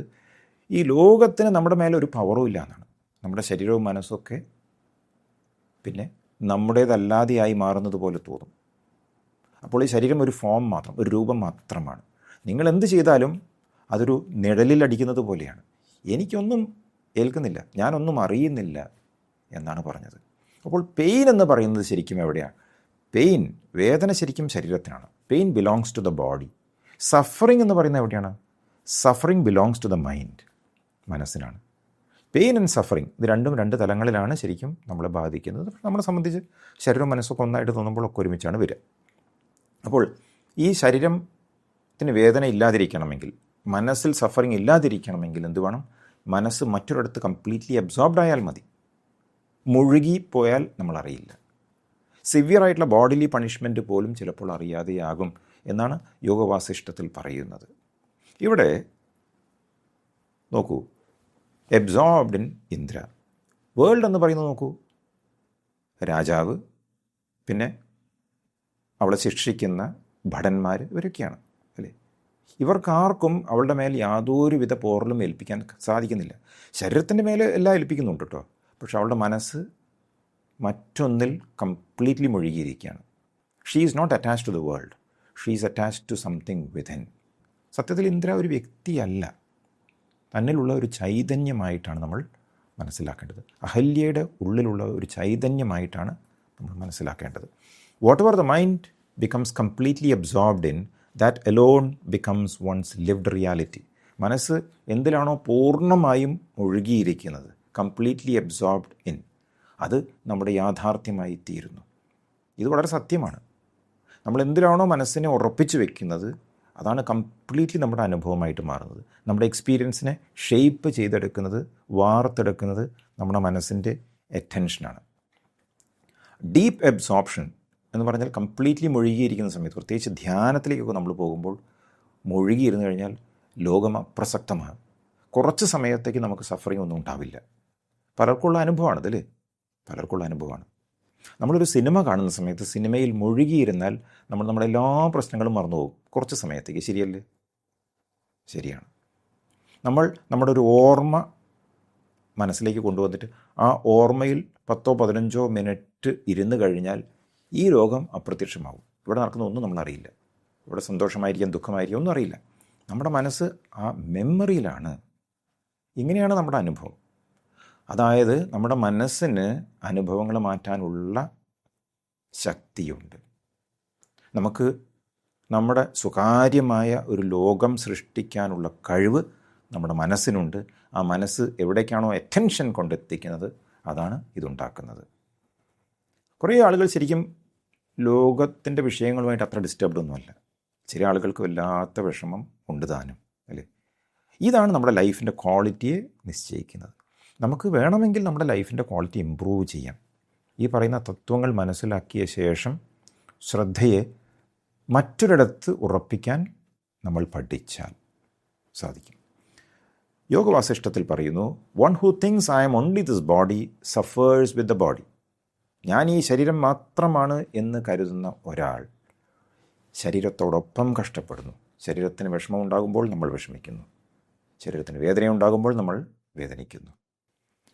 ഈ ലോകത്തിന് നമ്മുടെ മേലെ ഒരു പവറും ഇല്ല എന്നാണ്. നമ്മുടെ ശരീരവും മനസ്സൊക്കെ പിന്നെ നമ്മുടേതല്ലാതെയായി മാറുന്നത് പോലെ തോന്നും. അപ്പോൾ ഈ ശരീരം ഒരു ഫോം മാത്രം, ഒരു രൂപം മാത്രമാണ്. നിങ്ങൾ എന്ത് ചെയ്താലും അതൊരു നിഴലിൽ അടിക്കുന്നത് പോലെയാണ്. എനിക്കൊന്നും ഏൽക്കുന്നില്ല, ഞാനൊന്നും അറിയുന്നില്ല എന്നാണ് പറഞ്ഞത്. അപ്പോൾ പെയിൻ എന്ന് പറയുന്നത് ശരിക്കും എവിടെയാണ്? പെയിൻ, വേദന ശരിക്കും ശരീരത്തിനാണ്. Pain belongs to the body. Suffering എന്ന് പറയുന്നത് എവിടെയാണ്? Suffering belongs to the mind, മനസ്സിനാണ്. പെയിൻ ആൻഡ് സഫറിങ് ഇത് രണ്ടും രണ്ട് തലങ്ങളിലാണ് ശരിക്കും നമ്മളെ ബാധിക്കുന്നത്. നമ്മളെ സംബന്ധിച്ച് ശരീരവും മനസ്സൊക്കെ ഒന്നായിട്ട് തോന്നുമ്പോഴൊക്കെ ഒരുമിച്ചാണ് വരിക. അപ്പോൾ ഈ ശരീരത്തിന് വേദന ഇല്ലാതിരിക്കണമെങ്കിൽ, മനസ്സിൽ സഫറിങ് ഇല്ലാതിരിക്കണമെങ്കിൽ എന്ത് വേണം? മനസ്സ് മറ്റൊരിടത്ത് കംപ്ലീറ്റ്ലി അബ്സോർബ്ഡ് ആയാൽ മതി. മുഴുകിപ്പോയാൽ നമ്മൾ അറിയില്ല. സിവിയറായിട്ടുള്ള ബോഡിലി പണിഷ്മെൻറ്റ് പോലും ചിലപ്പോൾ അറിയാതെയാകും എന്നാണ് യോഗവാസിഷ്ടത്തിൽ പറയുന്നത്. ഇവിടെ നോക്കൂ, എബ്സോർബ്ഡ് ഇൻ ഇന്ദ്ര. വേൾഡ് എന്ന് പറയുന്നത് നോക്കൂ, രാജാവ്, പിന്നെ അവളെ ശിക്ഷിക്കുന്ന ഭടന്മാർ, ഇവരൊക്കെയാണ് അല്ലേ? ഇവർക്കാർക്കും അവളുടെ മേൽ യാതൊരുവിധ പോറലും ഏൽപ്പിക്കാൻ സാധിക്കുന്നില്ല. ശരീരത്തിൻ്റെ മേലെ എല്ലാം ഏൽപ്പിക്കുന്നുണ്ട് കേട്ടോ, പക്ഷെ അവളുടെ മനസ്സ് മറ്റൊന്നിൽ കംപ്ലീറ്റ്ലി മുഴുകിയിരിക്കുകയാണ്. She is not attached to the world, she is attached to something within. സത്യത്തിൽ ഇന്ദ്ര ഒരു വ്യക്തിയല്ല, തന്നിലുള്ള ഒരു ചൈതന്യമായിട്ടാണ് നമ്മൾ മനസ്സിലാക്കേണ്ടത്. അഹല്യയുടെ ഉള്ളിലുള്ള ഒരു ചൈതന്യമായിട്ടാണ് നമ്മൾ മനസ്സിലാക്കേണ്ടത്. Whatever the mind becomes completely absorbed in, that alone becomes once lived reality. മനസ്സ് എന്തിലാണോ പൂർണ്ണമായും ഒഴുകിയിരിക്കുന്നത്, കംപ്ലീറ്റ്ലി അബ്സോർബ്ഡ് ഇൻ, അത് നമ്മുടെ യാഥാർത്ഥ്യമായി തീരുന്നു. ഇത് വളരെ സത്യമാണ്. നമ്മൾ എന്തിലാണോ മനസ്സിനെ ഉറപ്പിച്ച് വെക്കുന്നത്, അതാണ് കംപ്ലീറ്റ്ലി നമ്മുടെ അനുഭവമായിട്ട് മാറുന്നത്. നമ്മുടെ എക്സ്പീരിയൻസിനെ ഷെയ്പ്പ് ചെയ്തെടുക്കുന്നത്, വാർത്തെടുക്കുന്നത് നമ്മുടെ മനസ്സിൻ്റെ അറ്റൻഷനാണ്. ഡീപ്പ് അബ്സോർപ്ഷൻ എന്ന് പറഞ്ഞാൽ കംപ്ലീറ്റ്ലി മുഴുകിയിരിക്കുന്ന സമയത്ത്, പ്രത്യേകിച്ച് ധ്യാനത്തിലേക്കൊക്കെ നമ്മൾ പോകുമ്പോൾ മുഴുകിയിരുന്നു കഴിഞ്ഞാൽ ലോകം അപ്രസക്തമാണ്. കുറച്ച് സമയത്തേക്ക് നമുക്ക് സഫറിങ് ഒന്നും ഉണ്ടാവില്ല. പലർക്കുള്ള അനുഭവമാണ് അതല്ലേ, പലർക്കുള്ള അനുഭവമാണ്. നമ്മളൊരു സിനിമ കാണുന്ന സമയത്ത് സിനിമയിൽ മുഴുകിയിരുന്നാൽ നമ്മൾ നമ്മുടെ എല്ലാ പ്രശ്നങ്ങളും മറന്നുപോകും കുറച്ച് സമയത്തേക്ക്. ശരിയല്ലേ? ശരിയാണ്. നമ്മൾ നമ്മുടെ ഒരു ഓർമ്മ മനസ്സിലേക്ക് കൊണ്ടുവന്നിട്ട് ആ ഓർമ്മയിൽ 10-15 മിനിറ്റ് ഇരുന്ന് കഴിഞ്ഞാൽ ഈ ലോകം അപ്രത്യക്ഷമാവും. ഇവിടെ നടക്കുന്ന ഒന്നും നമ്മളറിയില്ല. ഇവിടെ സന്തോഷമായിരിക്കാം, ദുഃഖമായിരിക്കാം, ഒന്നും അറിയില്ല. നമ്മുടെ മനസ്സ് ആ മെമ്മറിയിലാണ്. ഇങ്ങനെയാണ് നമ്മുടെ അനുഭവം. അതായത് നമ്മുടെ മനസ്സിന് അനുഭവങ്ങൾ മാറ്റാനുള്ള ശക്തിയുണ്ട്. നമുക്ക് നമ്മുടെ സ്വകാര്യമായ ഒരു ലോകം സൃഷ്ടിക്കാനുള്ള കഴിവ് നമ്മുടെ മനസ്സിനുണ്ട്. ആ മനസ്സ് എവിടേക്കാണോ അറ്റൻഷൻ കൊണ്ടെത്തിക്കുന്നത്, അതാണ് ഇതുണ്ടാക്കുന്നത്. കുറേ ആളുകൾ ശരിക്കും ലോകത്തിൻ്റെ വിഷയങ്ങളുമായിട്ട് അത്ര ഡിസ്റ്റർബ്ഡ് ഒന്നുമല്ല. ചില ആളുകൾക്ക് വല്ലാത്ത വിഷമം ഉണ്ട് താനും അല്ലേ. ഇതാണ് നമ്മുടെ ലൈഫിൻ്റെ ക്വാളിറ്റിയെ നിശ്ചയിക്കുന്നത്. നമുക്ക് വേണമെങ്കിൽ നമ്മുടെ ലൈഫിൻ്റെ ക്വാളിറ്റി ഇമ്പ്രൂവ് ചെയ്യാം. ഈ പറയുന്ന തത്വങ്ങൾ മനസ്സിലാക്കിയ ശേഷം ശ്രദ്ധയെ മറ്റൊരിടത്ത് ഉറപ്പിക്കാൻ നമ്മൾ പഠിച്ചാൽ സാധിക്കും. യോഗവാസിഷ്ടത്തിൽ പറയുന്നു, one who things I am only this body സഫേഴ്സ് with the body. ഞാൻ ഈ ശരീരം മാത്രമാണ് എന്ന് കരുതുന്ന ഒരാൾ ശരീരത്തോടൊപ്പം കഷ്ടപ്പെടുന്നു. ശരീരത്തിന് വിഷമം ഉണ്ടാകുമ്പോൾ നമ്മൾ വിഷമിക്കുന്നു, ശരീരത്തിന് വേദന ഉണ്ടാകുമ്പോൾ നമ്മൾ വേദനിക്കുന്നു.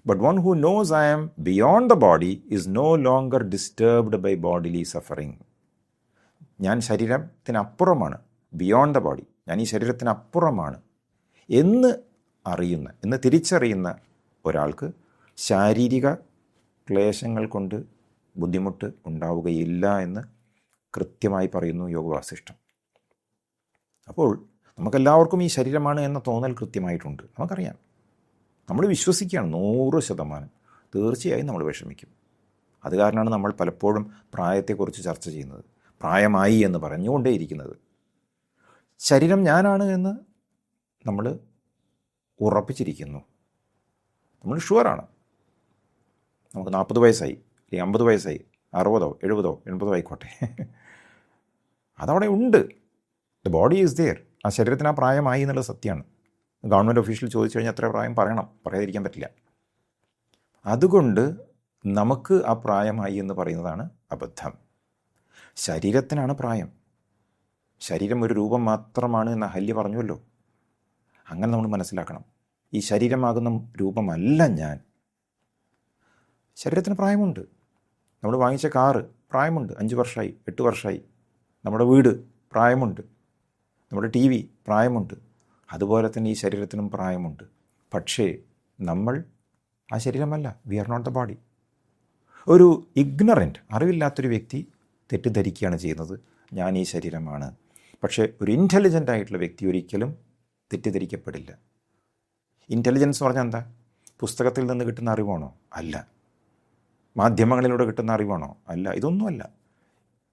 But one who knows I am beyond the body is no longer disturbed by bodily suffering. ഞാൻ ശരീരത്തിനപ്പുറമാണ്, ബിയോണ്ട് ദ ബോഡി, ഞാൻ ഈ ശരീരത്തിനപ്പുറമാണ് എന്ന് തിരിച്ചറിയുന്ന ഒരാൾക്ക് ശാരീരിക ക്ലേശങ്ങൾ കൊണ്ട് ബുദ്ധിമുട്ട് ഉണ്ടാവുകയില്ല എന്ന് കൃത്യമായി പറയുന്നു യോഗവാസിഷ്ഠം. അപ്പോൾ നമുക്കെല്ലാവർക്കും ഈ ശരീരമാണ് എന്ന തോന്നൽ കൃത്യമായിട്ടുണ്ട്. നമുക്കറിയാം, നമ്മൾ വിശ്വസിക്കുകയാണ് 100%. തീർച്ചയായും നമ്മൾ വിഷമിക്കും. അത് കാരണമാണ് നമ്മൾ പലപ്പോഴും പ്രായത്തെക്കുറിച്ച് ചർച്ച ചെയ്യുന്നത്, പ്രായമായി എന്ന് പറഞ്ഞുകൊണ്ടേയിരിക്കുന്നത്. ശരീരം ഞാനാണ് എന്ന് നമ്മൾ ഉറപ്പിച്ചിരിക്കുന്നു, നമ്മൾ ഷുവറാണ്. നമുക്ക് 40 വയസ്സായി, അല്ലെങ്കിൽ 50 വയസ്സായി, 60, 70, 80 ആയിക്കോട്ടെ, അതവിടെ ഉണ്ട്. The body is there. ആ ശരീരത്തിന് ആ പ്രായമായി എന്നുള്ളത് സത്യമാണ്. ഗവൺമെൻറ് ഒഫീഷ്യൽ ചോദിച്ചു കഴിഞ്ഞാൽ എത്ര പ്രായം പറയണം, പറയാതിരിക്കാൻ പറ്റില്ല. അതുകൊണ്ട് നമുക്ക് ആ പ്രായമായി എന്ന് പറയുന്നതാണ് അബദ്ധം. ശരീരത്തിനാണ് പ്രായം. ശരീരം ഒരു രൂപം മാത്രമാണ് എന്ന് അഹല്യ പറഞ്ഞുവല്ലോ. അങ്ങനെ നമ്മൾ മനസ്സിലാക്കണം. ഈ ശരീരമാകുന്ന രൂപമല്ല ഞാൻ. ശരീരത്തിന് പ്രായമുണ്ട്. നമ്മൾ വാങ്ങിച്ച കാറ് പ്രായമുണ്ട്, 5 വർഷമായി, 8 വർഷമായി. നമ്മുടെ വീട് പ്രായമുണ്ട്, നമ്മുടെ TV പ്രായമുണ്ട്. അതുപോലെ തന്നെ ഈ ശരീരത്തിനും പ്രായമുണ്ട്. പക്ഷേ നമ്മൾ ആ ശരീരമല്ല. We are not the body. ഒരു ഇഗ്നറൻറ്റ്, അറിവില്ലാത്തൊരു വ്യക്തി തെറ്റിദ്ധരിക്കുകയാണ് ചെയ്യുന്നത്, ഞാൻ ഈ ശരീരമാണ്. പക്ഷേ ഒരു ഇൻ്റലിജൻ്റ് ആയിട്ടുള്ള വ്യക്തി ഒരിക്കലും തെറ്റിദ്ധരിക്കപ്പെടില്ല. ഇൻ്റലിജൻസ് പറഞ്ഞാൽ എന്താ? പുസ്തകത്തിൽ നിന്ന് കിട്ടുന്ന അറിവാണോ? അല്ല. മാധ്യമങ്ങളിലൂടെ കിട്ടുന്ന അറിവാണോ? അല്ല. ഇതൊന്നുമല്ല.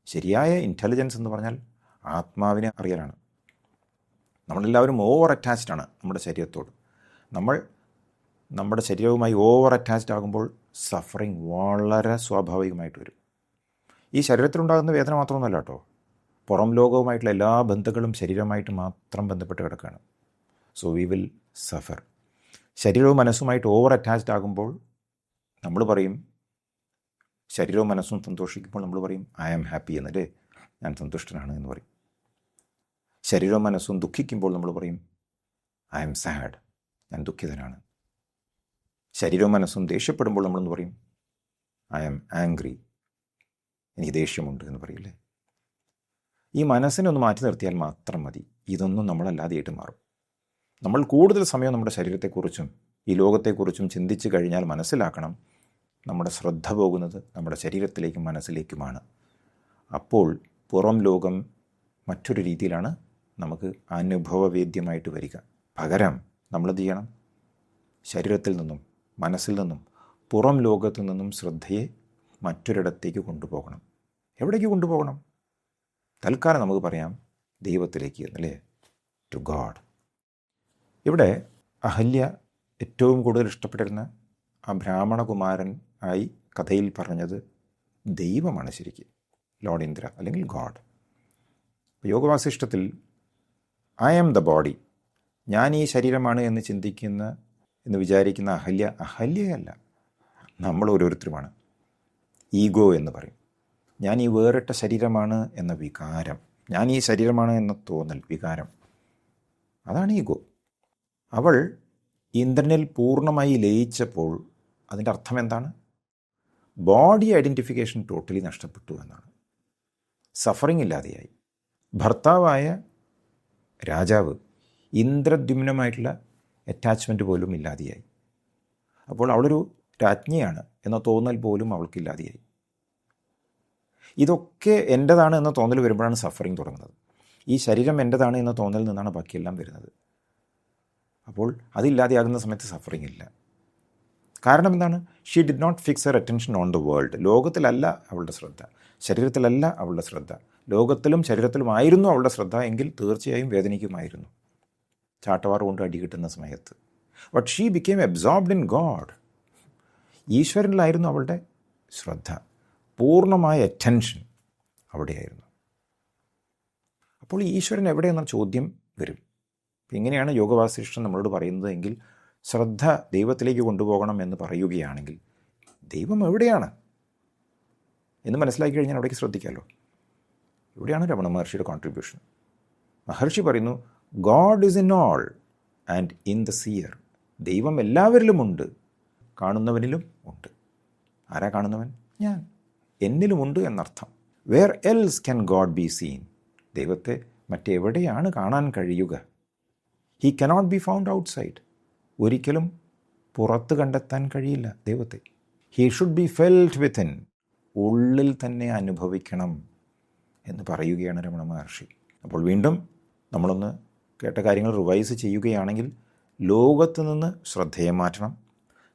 ശരിയായ ഇൻ്റലിജൻസ് എന്ന് പറഞ്ഞാൽ ആത്മാവിനെ അറിയലാണ്. നമ്മളെല്ലാവരും ഓവർ അറ്റാച്ച്ഡ് ആണ് നമ്മുടെ ശരീരത്തോട്. നമ്മുടെ ശരീരവുമായി ഓവർ അറ്റാച്ച്ഡ് ആകുമ്പോൾ സഫറിങ് വളരെ സ്വാഭാവികമായിട്ട് വരും. ഈ ശരീരത്തിലുണ്ടാകുന്ന വേദന മാത്രമൊന്നുമല്ല കേട്ടോ, പുറം ലോകവുമായിട്ടുള്ള എല്ലാ ബന്ധങ്ങളും ശരീരമായിട്ട് മാത്രം ബന്ധപ്പെട്ട് കിടക്കുകയാണ്. So we will Zafar. ശരീരവും മനസ്സുമായിട്ട് ഓവർ അറ്റാച്ച്ഡ് ആകുമ്പോൾ നമ്മൾ പറയും, ശരീരവും മനസ്സും സന്തോഷിക്കുമ്പോൾ നമ്മൾ പറയും ഐ ആം ഹാപ്പി എന്നല്ലേ, ഞാൻ സന്തുഷ്ടനാണ് എന്ന് പറയും. ശരീരവും മനസ്സും ദുഃഖിക്കുമ്പോൾ നമ്മൾ പറയും ഐ ആം സാഡ്, ഞാൻ ദുഃഖിതനാണ്. ശരീരവും മനസ്സും ദേഷ്യപ്പെടുമ്പോൾ നമ്മളെന്ന് പറയും ഐ ആം ആംഗ്രി, എനിക്ക് ദേഷ്യമുണ്ട് എന്ന് പറയില്ലേ. ഈ മനസ്സിനെ ഒന്ന് മാറ്റി നിർത്തിയാൽ മാത്രം മതി. ഇതൊന്നും നമ്മളല്ലാതെയായിട്ട് മാറും. നമ്മൾ കൂടുതൽ സമയം നമ്മുടെ ശരീരത്തെക്കുറിച്ചും ഈ ലോകത്തെക്കുറിച്ചും ചിന്തിച്ച് കഴിഞ്ഞാൽ മനസ്സിലാക്കണം, നമ്മുടെ ശ്രദ്ധ പോകുന്നത് നമ്മുടെ ശരീരത്തിലേക്കും മനസ്സിലേക്കുമാണ്. അപ്പോൾ പുറം ലോകം മറ്റൊരു രീതിയിലാണ് നമുക്ക് അനുഭവവേദ്യമായിട്ട് വരിക. പകരം നമ്മളെന്ത് ചെയ്യണം? ശരീരത്തിൽ നിന്നും മനസ്സിൽ നിന്നും പുറം ലോകത്തു നിന്നും ശ്രദ്ധയെ മറ്റൊരിടത്തേക്ക് കൊണ്ടുപോകണം. എവിടേക്ക് കൊണ്ടുപോകണം? തൽക്കാലം നമുക്ക് പറയാം ദൈവത്തിലേക്ക് എന്നല്ലേ, ടു ഗോഡ്. ഇവിടെ അഹല്യ ഏറ്റവും കൂടുതൽ ഇഷ്ടപ്പെട്ടിരുന്ന ആ ബ്രാഹ്മണകുമാരൻ ആയി കഥയിൽ പറഞ്ഞത് ദൈവമാണ് ശരിക്കും, ലോർഡ് ഇന്ദ്ര അല്ലെങ്കിൽ ഗോഡ്. യോഗവാസിഷ്ടത്തിൽ ഐ ആം ദ ബോഡി, ഞാൻ ഈ ശരീരമാണ് എന്ന് വിചാരിക്കുന്ന അഹല്യയല്ല, നമ്മൾ ഓരോരുത്തരുമാണ്. ഈഗോ എന്ന് പറയും. ഞാൻ ഈ വേറിട്ട ശരീരമാണ് എന്ന വികാരം, ഞാൻ ഈ ശരീരമാണ് എന്ന തോന്നൽ, വികാരം, അതാണ് ഈഗോ. അവൾ ഇന്ദ്രനിൽ പൂർണ്ണമായി ലയിച്ചപ്പോൾ അതിൻ്റെ അർത്ഥം എന്താണ്? ബോഡി ഐഡൻറ്റിഫിക്കേഷൻ ടോട്ടലി നഷ്ടപ്പെട്ടു എന്നാണ്. സഫറിങ് ഇല്ലാതെയായി. ഭർത്താവായ രാജാവ് ഇന്ദ്രദ്യുമ്നമായിട്ടുള്ള അറ്റാച്ച്മെൻറ്റ് പോലും ഇല്ലാതെയായി. അപ്പോൾ അവളൊരു രാജ്ഞിയാണ് എന്ന തോന്നൽ പോലും അവൾക്കില്ലാതെയായി. ഇതൊക്കെ എൻ്റെതാണ് എന്ന തോന്നൽ വരുമ്പോഴാണ് സഫറിങ് തുടങ്ങുന്നത്. ഈ ശരീരം എൻ്റെതാണ് എന്ന തോന്നലിൽ നിന്നാണ് ബാക്കിയെല്ലാം വരുന്നത്. അപ്പോൾ അതില്ലാതെയാകുന്ന സമയത്ത് സഫറിങ് ഇല്ല. കാരണം എന്താണ്? She did not fix her attention on the world. ലോകത്തിലല്ല അവളുടെ ശ്രദ്ധ, ശരീരത്തിലല്ല അവളുടെ ശ്രദ്ധ. ലോകത്തിലും ശരീരത്തിലുമായിരുന്നു അവളുടെ ശ്രദ്ധ എങ്കിൽ തീർച്ചയായും വേദനിക്കുമായിരുന്നു, ചാട്ടവാർ കൊണ്ട് അടി കിട്ടുന്ന സമയത്ത്. But she became absorbed in God. ഈശ്വരനിലായിരുന്നു അവളുടെ ശ്രദ്ധ, പൂർണ്ണമായ അറ്റൻഷൻ അവിടെയായിരുന്നു. അപ്പോൾ ഈശ്വരൻ എവിടെയെന്ന ചോദ്യം വരും. എങ്ങനെയാണ് യോഗവാസിഷ്ഠൻ നമ്മളോട് പറയുന്നത് എങ്കിൽ, ശ്രദ്ധ ദൈവത്തിലേക്ക് കൊണ്ടുപോകണം എന്ന് പറയുകയാണെങ്കിൽ ദൈവം എവിടെയാണ് എന്ന് മനസ്സിലാക്കി കഴിഞ്ഞാൽ അവിടേക്ക് ശ്രദ്ധിക്കാമല്ലോ. ഇവിടെയാണ് രമണ മഹർഷിയുടെ കോൺട്രിബ്യൂഷൻ. മഹർഷി പറയുന്നു, God is in all and in the seer. ദൈവം എല്ലാവരിലുമുണ്ട്, കാണുന്നവനിലും ഉണ്ട്. ആരാ കാണുന്നവൻ? ഞാൻ. എന്നിലുമുണ്ട് എന്നർത്ഥം. Where else can God be seen? ദൈവത്തെ മറ്റെവിടെയാണ് കാണാൻ കഴിയുക? He cannot be found outside. ഒരിക്കലും പുറത്ത് കണ്ടെത്താൻ കഴിയില്ല ദൈവത്തെ. He should be felt within. ഉള്ളിൽ തന്നെ അനുഭവിക്കണം എന്ന് പറയുകയാണ് രമണ മഹർഷി. അപ്പോൾ വീണ്ടും നമ്മളൊന്ന് കേട്ട കാര്യങ്ങൾ റിവൈസ് ചെയ്യുകയാണെങ്കിൽ, ലോകത്ത് നിന്ന് ശ്രദ്ധയെ മാറ്റണം,